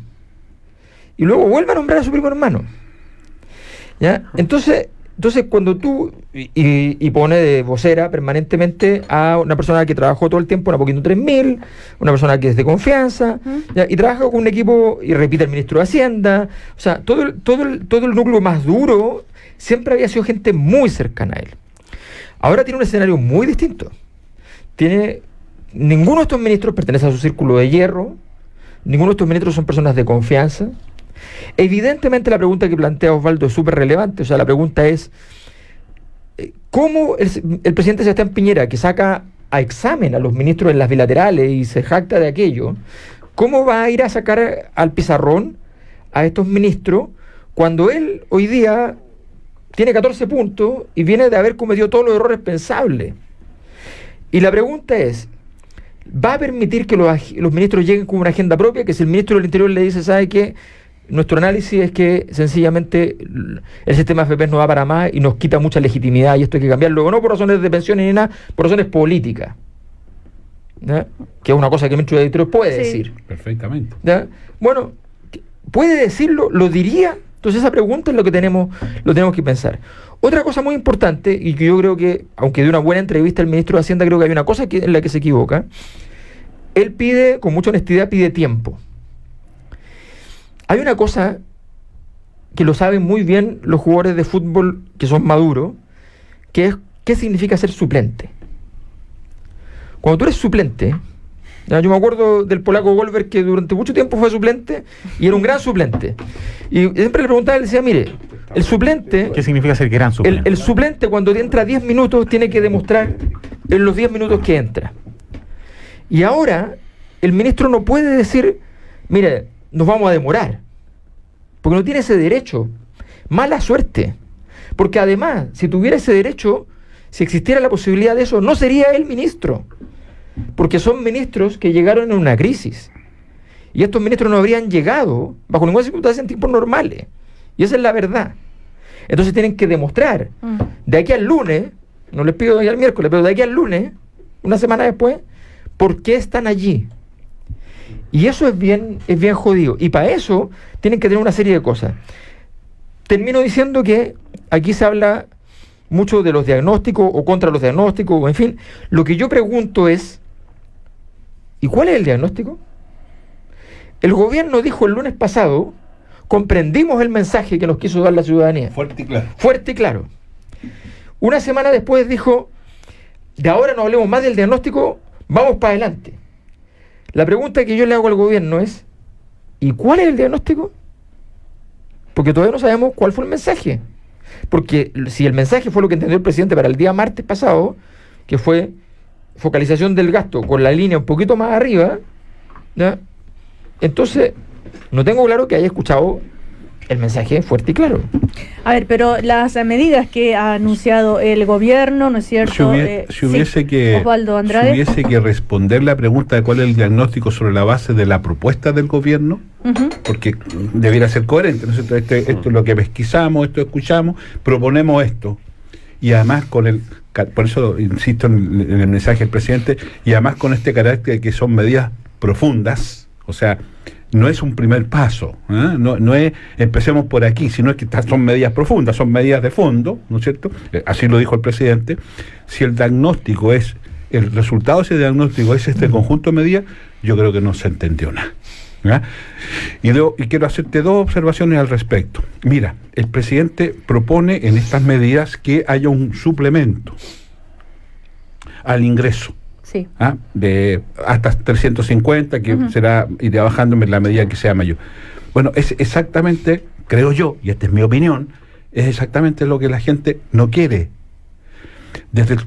Y luego vuelve a nombrar a su primo hermano. ¿Ya? Entonces cuando tú y pone de vocera permanentemente a una persona que trabajó todo el tiempo en Apoquindo 3000, una persona que es de confianza, ¿ya? Y trabaja con un equipo, y repite el ministro de Hacienda, o sea, todo el núcleo más duro siempre había sido gente muy cercana a él. Ahora tiene un escenario muy distinto. Ninguno de estos ministros pertenece a su círculo de hierro, ninguno de estos ministros son personas de confianza. Evidentemente la pregunta que plantea Osvaldo es súper relevante. O sea, la pregunta es ¿cómo el presidente Sebastián Piñera, que saca a examen a los ministros en las bilaterales y se jacta de aquello, cómo va a ir a sacar al pizarrón a estos ministros cuando él hoy día tiene 14 puntos y viene de haber cometido todos los errores pensables? Y la pregunta es, ¿va a permitir que los ministros lleguen con una agenda propia? Que si el ministro del Interior le dice, ¿sabe qué? Nuestro análisis es que sencillamente el sistema FP no va para más y nos quita mucha legitimidad y esto hay que cambiarlo, no por razones de pensiones ni nada, por razones políticas, ¿ya? Que es una cosa que el ministro del Interior puede decir. Perfectamente. ¿Ya? Bueno, puede decirlo, lo diría. Entonces esa pregunta es lo que tenemos que pensar. Otra cosa muy importante, y que yo creo que, aunque de una buena entrevista el ministro de Hacienda, creo que hay una cosa en la que se equivoca. Él pide, con mucha honestidad, pide tiempo. Hay una cosa que lo saben muy bien los jugadores de fútbol que son maduros, que es qué significa ser suplente. Cuando tú eres suplente, yo me acuerdo del polaco Goldberg, que durante mucho tiempo fue suplente y era un gran suplente. Y siempre le preguntaba, él decía, mire, el suplente... ¿Qué significa ser gran suplente? El suplente cuando entra 10 minutos tiene que demostrar en los 10 minutos que entra. Y ahora el ministro no puede decir, mire, nos vamos a demorar, porque no tiene ese derecho. Mala suerte. Porque además, si tuviera ese derecho, si existiera la posibilidad de eso, no sería él ministro. Porque son ministros que llegaron en una crisis. Y estos ministros no habrían llegado bajo ninguna circunstancia en tiempos normales. Y esa es la verdad. Entonces tienen que demostrar de aquí al lunes, no les pido de aquí al miércoles, pero de aquí al lunes, una semana después, por qué están allí. Y eso es bien jodido. Y para eso tienen que tener una serie de cosas. Termino diciendo que aquí se habla mucho de los diagnósticos o contra los diagnósticos, o en fin. Lo que yo pregunto es, ¿y cuál es el diagnóstico? El gobierno dijo el lunes pasado, comprendimos el mensaje que nos quiso dar la ciudadanía. Fuerte y claro. Fuerte y claro. Una semana después dijo, de ahora no hablemos más del diagnóstico, vamos para adelante. La pregunta que yo le hago al gobierno es, ¿y cuál es el diagnóstico? Porque todavía no sabemos cuál fue el mensaje. Porque si el mensaje fue lo que entendió el presidente para el día martes pasado, que fue focalización del gasto con la línea un poquito más arriba, ¿ya? Entonces no tengo claro que haya escuchado el mensaje fuerte y claro. A ver, pero las medidas que ha anunciado el gobierno, ¿no es cierto? Si hubiese Osvaldo Andrade. Si hubiese que responder la pregunta de cuál es el diagnóstico sobre la base de la propuesta del gobierno, porque debiera ser coherente, ¿no es cierto? Esto es lo que pesquisamos, esto escuchamos, proponemos esto. Y además por eso insisto en el mensaje del presidente, y además con este carácter de que son medidas profundas, o sea, no es un primer paso, no es empecemos por aquí, sino que son medidas profundas, son medidas de fondo, ¿no es cierto? Así lo dijo el presidente. Si el diagnóstico es, el resultado de ese diagnóstico es este conjunto de medidas, yo creo que no se entendió nada. Y quiero hacerte dos observaciones al respecto. Mira, el presidente propone en estas medidas que haya un suplemento al ingreso. Sí. De hasta 350, que irá bajando en la medida que sea mayor. Bueno, es exactamente, creo yo, y esta es mi opinión, es exactamente lo que la gente no quiere.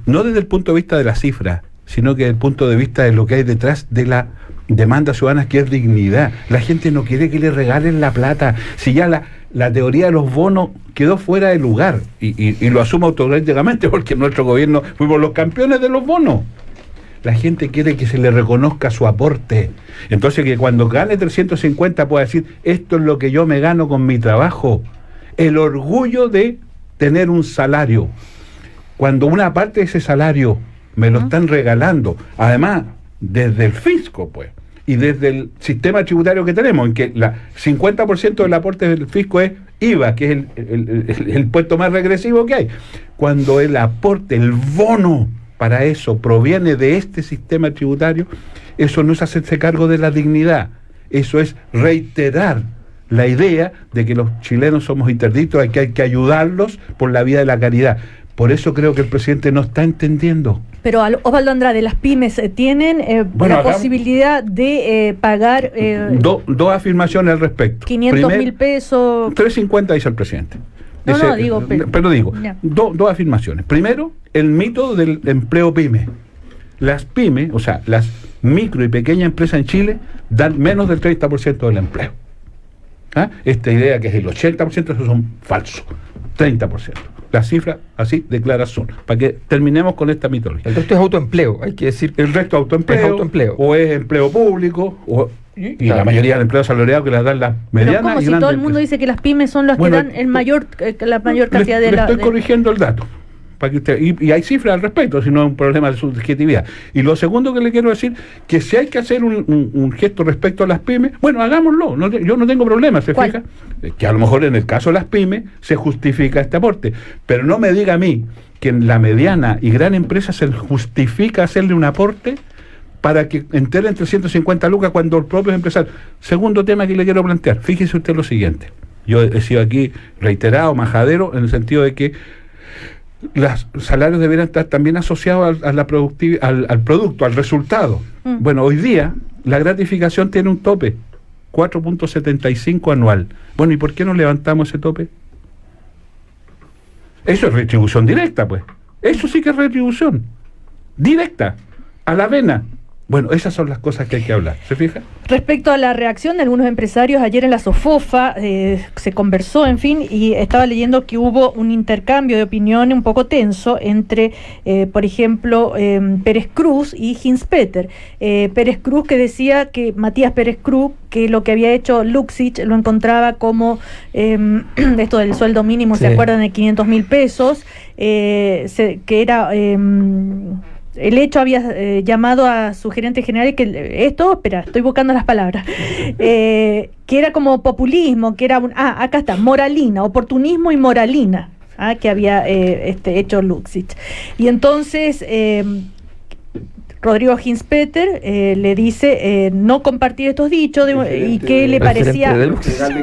No desde el punto de vista de la cifra, sino que desde el punto de vista de lo que hay detrás de la demanda ciudadana, que es dignidad. La gente no quiere que le regalen la plata. Si ya la teoría de los bonos quedó fuera de lugar, y lo asumo automáticamente porque en nuestro gobierno fuimos los campeones de los bonos. La gente quiere que se le reconozca su aporte. Entonces, que cuando gane 350 pueda decir, esto es lo que yo me gano con mi trabajo. El orgullo de tener un salario. Cuando una parte de ese salario me lo están regalando, además, desde el fisco, pues, y desde el sistema tributario que tenemos, en que el 50% del aporte del fisco es IVA, que es el impuesto más regresivo que hay. Cuando el aporte, el bono, para eso proviene de este sistema tributario, eso no es hacerse cargo de la dignidad, eso es reiterar la idea de que los chilenos somos interdictos, que hay que ayudarlos por la vía de la caridad. Por eso creo que el presidente no está entendiendo. Pero Osvaldo Andrade, las pymes tienen la posibilidad de pagar... dos afirmaciones al respecto. 500.000 pesos... 350 dice el presidente. Dice, pero digo, dos afirmaciones. Primero, el mito del empleo pyme. Las pymes, o sea, las micro y pequeñas empresas en Chile dan menos del 30% del empleo. Esta idea que es el 80%, eso son falsos. 30%. Las cifras así declaras son. Para que terminemos con esta mitología. El resto es autoempleo, hay que decir. El resto es autoempleo. O es empleo público, y la mayoría de empleos asalariados que las dan las medianas. Pero como si todo el mundo dice que las pymes son las que dan la mayor cantidad de... Estoy corrigiendo el dato. Para que usted, y hay cifras al respecto, si no es un problema de subjetividad. Y lo segundo que le quiero decir, que si hay que hacer un gesto respecto a las pymes, bueno, hagámoslo, yo no tengo problema, ¿se fija? Que a lo mejor en el caso de las pymes se justifica este aporte, pero no me diga a mí que en la mediana y gran empresa se justifica hacerle un aporte para que enteren 350 lucas cuando los propios empresarios... Segundo tema que le quiero plantear, fíjese usted lo siguiente, yo he sido aquí reiterado, majadero, en el sentido de que los salarios deberían estar también asociados a la productividad, al producto, al resultado. Bueno, hoy día la gratificación tiene un tope, 4.75 anual. Bueno, ¿y por qué no levantamos ese tope? Eso es retribución directa, pues. Eso sí que es retribución directa, a la vena. Bueno, esas son las cosas que hay que hablar, ¿se fija? Respecto a la reacción de algunos empresarios, ayer en la SOFOFA se conversó, en fin, y estaba leyendo que hubo un intercambio de opiniones un poco tenso entre, por ejemplo, Pérez Cruz y Hinspeter. Pérez Cruz, que decía que Matías Pérez Cruz, que lo que había hecho Luxich lo encontraba como esto del sueldo mínimo, ¿se acuerdan? De 500.000 pesos, que era... el hecho había llamado a su gerente general que estoy buscando las palabras, que era como populismo, que era acá está, moralina, oportunismo y moralina, que había hecho Luxich. Y entonces Rodrigo Hinspeter le dice no compartir estos dichos y que le parecía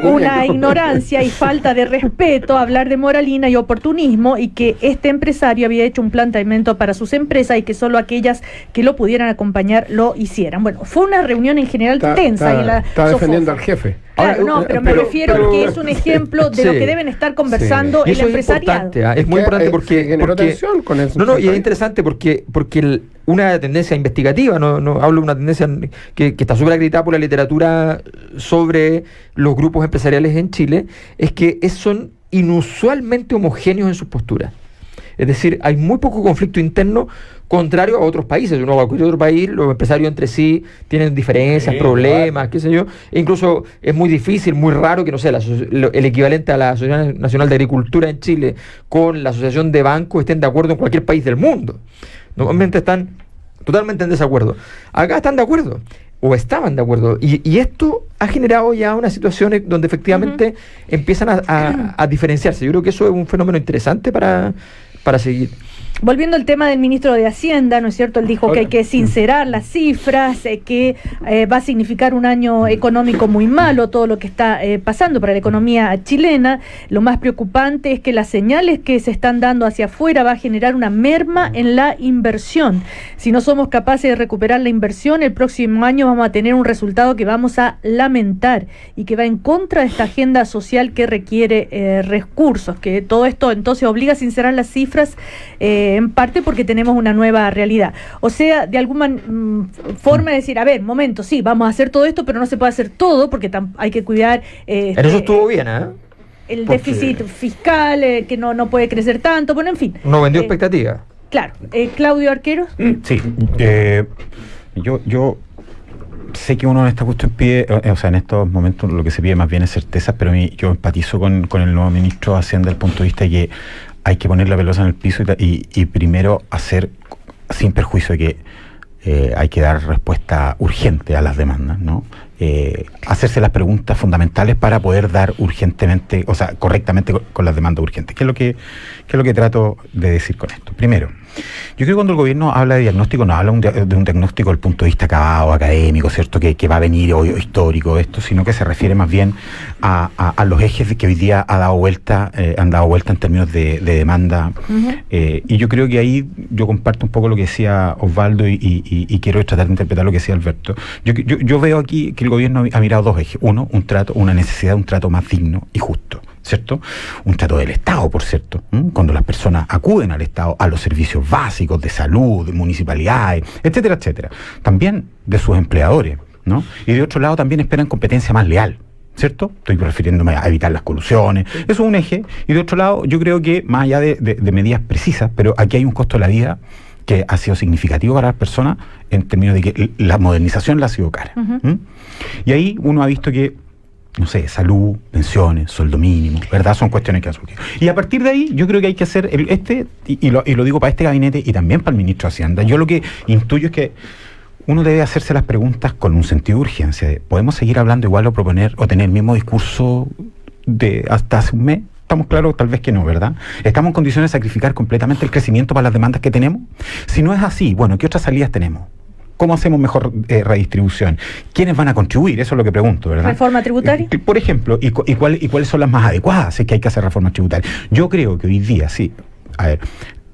una ignorancia y falta de respeto hablar de moralina y oportunismo, y que este empresario había hecho un planteamiento para sus empresas y que solo aquellas que lo pudieran acompañar lo hicieran. Bueno, fue una reunión en general tensa. Está defendiendo al jefe. Claro, no, pero me refiero que es un ejemplo de lo que deben estar conversando el empresariado. Es muy importante porque generó tensión con eso. No, y es interesante porque una tendencia investigativa, no hablo de una tendencia que está súper acreditada por la literatura sobre los grupos empresariales en Chile, es que son inusualmente homogéneos en sus posturas. Es decir, hay muy poco conflicto interno, contrario a otros países. Uno va a cualquier otro país, los empresarios entre sí tienen diferencias, problemas, qué sé yo. E incluso es muy difícil, muy raro que, no sé, el equivalente a la Asociación Nacional de Agricultura en Chile con la Asociación de Bancos estén de acuerdo en cualquier país del mundo. Normalmente están totalmente en desacuerdo. Acá están de acuerdo, o estaban de acuerdo. Y esto ha generado ya unas situaciones donde efectivamente empiezan a diferenciarse. Yo creo que eso es un fenómeno interesante para seguir. Volviendo al tema del ministro de Hacienda, ¿no es cierto? Él dijo que hay que sincerar las cifras, que va a significar un año económico muy malo, todo lo que está pasando para la economía chilena. Lo más preocupante es que las señales que se están dando hacia afuera va a generar una merma en la inversión. Si no somos capaces de recuperar la inversión, el próximo año vamos a tener un resultado que vamos a lamentar y que va en contra de esta agenda social que requiere recursos, que todo esto entonces obliga a sincerar las cifras, en parte porque tenemos una nueva realidad. O sea, de alguna forma de decir, a ver, momento, sí, vamos a hacer todo esto, pero no se puede hacer todo porque hay que cuidar... en eso estuvo bien, ¿eh? El déficit fiscal, que no puede crecer tanto, bueno, en fin. No vendió expectativas. Claro. Claudio Arqueros. Sí. Yo sé que uno en esta cuestión pide, o sea, en estos momentos lo que se pide más bien es certeza, pero yo empatizo con el nuevo ministro de Hacienda desde el punto de vista de que hay que poner la pelota en el piso y primero hacer, sin perjuicio de que hay que dar respuesta urgente a las demandas, ¿no? Hacerse las preguntas fundamentales para poder dar urgentemente, o sea, correctamente con las demandas urgentes. ¿Qué es lo que trato de decir con esto? Primero, yo creo que cuando el gobierno habla de diagnóstico, no habla de un diagnóstico desde el punto de vista acabado, académico, ¿cierto? Que va a venir hoy histórico esto, sino que se refiere más bien a los ejes que hoy día han dado vuelta en términos de demanda. Y yo creo que ahí yo comparto un poco lo que decía Osvaldo y quiero tratar de interpretar lo que decía Alberto. Yo veo aquí que el gobierno ha mirado dos ejes. Uno, una necesidad de un trato más digno y justo, ¿cierto? Un trato del Estado, por cierto. Cuando las personas acuden al Estado, a los servicios básicos de salud, de municipalidades, etcétera, etcétera. También de sus empleadores, ¿no? Y de otro lado también esperan competencia más leal, ¿cierto? Estoy refiriéndome a evitar las colusiones. Eso es un eje. Y de otro lado, yo creo que más allá de medidas precisas, pero aquí hay un costo de la vida que ha sido significativo para las personas en términos de que la modernización la ha sido cara. Y ahí uno ha visto que, no sé, salud, pensiones, sueldo mínimo, ¿verdad? Son cuestiones que han surgido. Y a partir de ahí, yo creo que hay que hacer y lo digo para este gabinete y también para el ministro de Hacienda. Yo lo que intuyo es que uno debe hacerse las preguntas con un sentido de urgencia. ¿Podemos seguir hablando igual o proponer o tener el mismo discurso de hasta hace un mes? Estamos claros, tal vez que no, ¿verdad? ¿Estamos en condiciones de sacrificar completamente el crecimiento para las demandas que tenemos? Si no es así, bueno, ¿qué otras salidas tenemos? ¿Cómo hacemos mejor redistribución? ¿Quiénes van a contribuir? Eso es lo que pregunto, ¿verdad? ¿Reforma tributaria? Por ejemplo, ¿y cuáles son las más adecuadas? Es que hay que hacer reformas tributarias. Yo creo que hoy día, sí, a ver,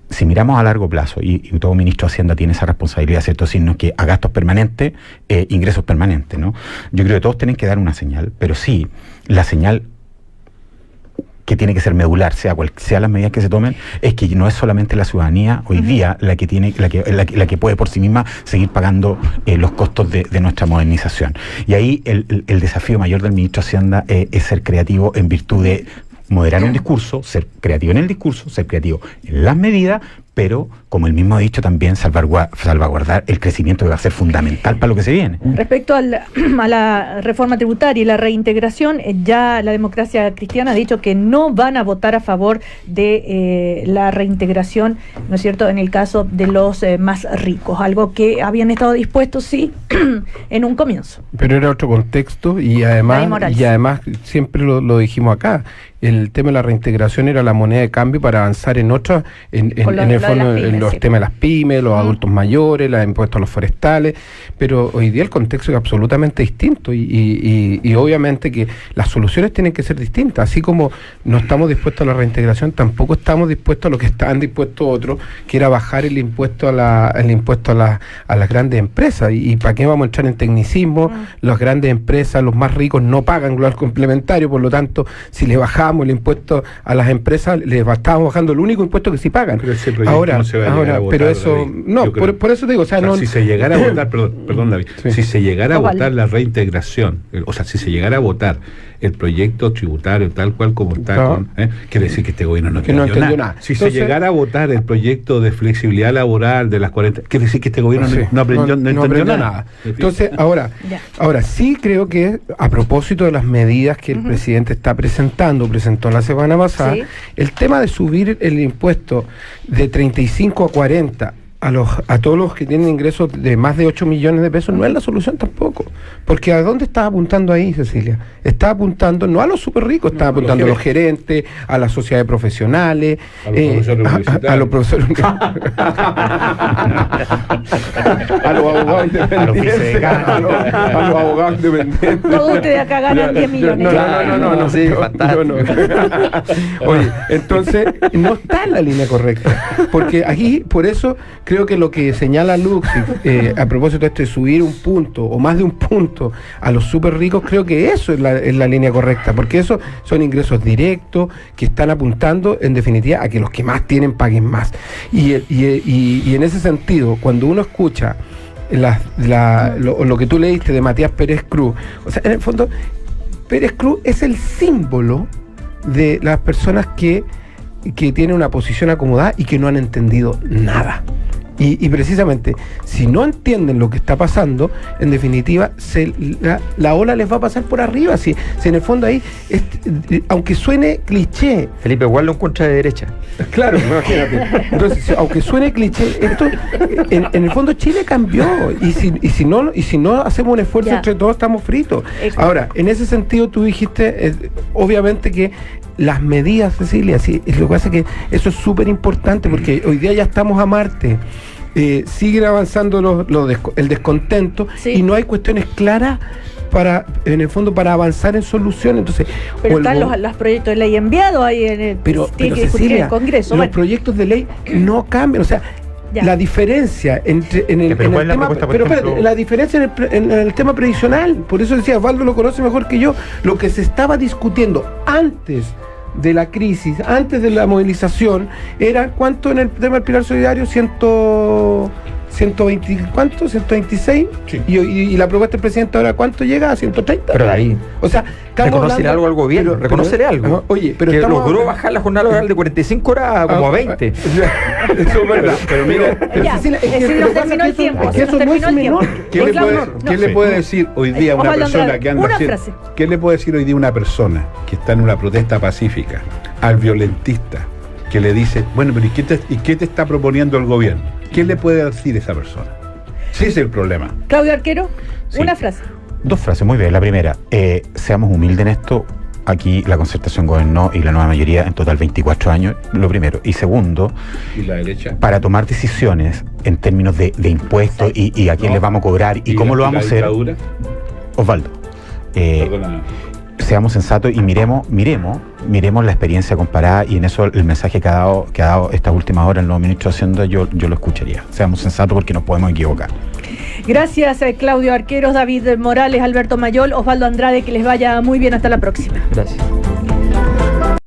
si miramos a largo plazo, y todo ministro de Hacienda tiene esa responsabilidad, ¿cierto? Decirnos que a gastos permanentes, ingresos permanentes, ¿no? Yo creo que todos tienen que dar una señal, pero sí, la señal que tiene que ser medular, sea las medidas que se tomen, es que no es solamente la ciudadanía hoy día la que puede por sí misma seguir pagando los costos de nuestra modernización. Y ahí el desafío mayor del ministro de Hacienda es ser creativo en virtud de moderar un discurso, ser creativo en el discurso, ser creativo en las medidas, pero, como él mismo ha dicho, también salvaguardar el crecimiento que va a ser fundamental para lo que se viene. Respecto a la reforma tributaria y la reintegración, ya la democracia cristiana ha dicho que no van a votar a favor de la reintegración, ¿no es cierto?, en el caso de los más ricos, algo que habían estado dispuestos, sí, en un comienzo. Pero era otro contexto y además siempre lo dijimos acá, el tema de la reintegración era la moneda de cambio para avanzar en otras, en el fondo, en los temas de las pymes, los adultos mayores, los impuestos a los forestales, pero hoy día el contexto es absolutamente distinto y obviamente que las soluciones tienen que ser distintas, así como no estamos dispuestos a la reintegración, tampoco estamos dispuestos a lo que estaban dispuestos otros, que era bajar el impuesto a las grandes empresas. ¿Y para qué vamos a entrar en tecnicismo? Las grandes empresas, los más ricos no pagan global complementario, por lo tanto, si le bajamos el impuesto a las empresas, les estábamos bajando el único impuesto que sí pagan. Pero ese proyecto no se va a llegar a votar, pero eso, David. no, por eso te digo, o sea, no. Si se llegara a votar, perdón David, Sí. si se llegara a No, votar vale. la reintegración, o sea, si se llegara a votar el proyecto tributario tal cual como está, No. quiere decir que este gobierno no Que no entendió nada. Si Entonces, se llegara a votar el proyecto de flexibilidad laboral de las 40, quiere decir que este gobierno Sí. no entendió aprendió nada. Entonces, ahora sí creo que a propósito de las medidas que el presidente está presentó la semana pasada, Sí. el tema de subir el impuesto de 35 a 40 a todos los que tienen ingresos de más de 8 millones de pesos no es la solución tampoco. Porque ¿a dónde estás apuntando ahí, Cecilia? Está apuntando no a los súper ricos, está apuntando a los gerentes, a las sociedades profesionales, a los profesores a los abogados independientes, a los abogados independientes. Todos ustedes acá ganan 10 millones. No, sí, Oye, entonces no está en la línea correcta, porque aquí, por eso creo que lo que señala Luxi a propósito de esto de subir un punto o más de un punto a los súper ricos, creo que eso es la línea correcta, porque eso son ingresos directos que están apuntando en definitiva a que los que más tienen paguen más, y en ese sentido, cuando uno escucha lo que tú leíste de Matías Pérez Cruz, o sea, en el fondo Pérez Cruz es el símbolo de las personas que tienen una posición acomodada y que no han entendido nada. Y precisamente, si no entienden lo que está pasando, en definitiva, la ola les va a pasar por arriba. Si en el fondo ahí, aunque suene cliché. Felipe, igual lo encuentra de derecha. Claro, imagínate. Entonces, aunque suene cliché, esto, en el fondo Chile cambió. Y si no hacemos un esfuerzo entre todos, estamos fritos. Ahora, en ese sentido, tú dijiste, obviamente que las medidas, Cecilia, sí, lo que pasa es que eso es súper importante porque hoy día ya estamos a Marte, siguen avanzando el descontento y no hay cuestiones claras en el fondo para avanzar en soluciones. Entonces, pero están los proyectos de ley enviados ahí en el pero que discutir Cecilia, en el Congreso. los proyectos de ley no cambian, o sea, la diferencia la diferencia en el tema previsional, por eso decía, Osvaldo lo conoce mejor que yo, lo que se estaba discutiendo antes de la crisis, antes de la movilización, era cuánto en el tema del pilar solidario, 120, ¿cuánto? 126, sí. y la propuesta del presidente ahora, ¿cuánto llega? A 130. Pero ahí, o sea, reconocerle algo al gobierno, reconocerle algo. Oye, pero que logró bajar la jornada laboral de 45 horas a como a 20. Eso es verdad. Pero mira, Cecilia, nos terminó el tiempo. Eso no es menor. ¿Qué le puede decir hoy día una persona que anda haciendo? ¿Qué le puede decir hoy día una persona que está en una protesta pacífica al violentista que le dice, bueno, pero ¿y qué te está proponiendo el gobierno? ¿Qué le puede decir esa persona? Sí, es el problema. Claudio Arquero, Sí. una frase. Dos frases, muy bien. La primera, seamos humildes en esto. Aquí la concertación gobernó y la nueva mayoría en total 24 años, lo primero. Y segundo, ¿Y la derecha? para tomar decisiones en términos de impuestos y a quién les vamos a cobrar y cómo lo vamos a hacer. Osvaldo, Perdona. seamos sensatos y miremos la experiencia comparada, y en eso el mensaje que ha dado estas últimas horas el nuevo ministro de Hacienda, yo lo escucharía. Seamos sensatos porque nos podemos equivocar. Gracias, Claudio Arqueros, David Morales, Alberto Mayol, Osvaldo Andrade, que les vaya muy bien, hasta la próxima. Gracias.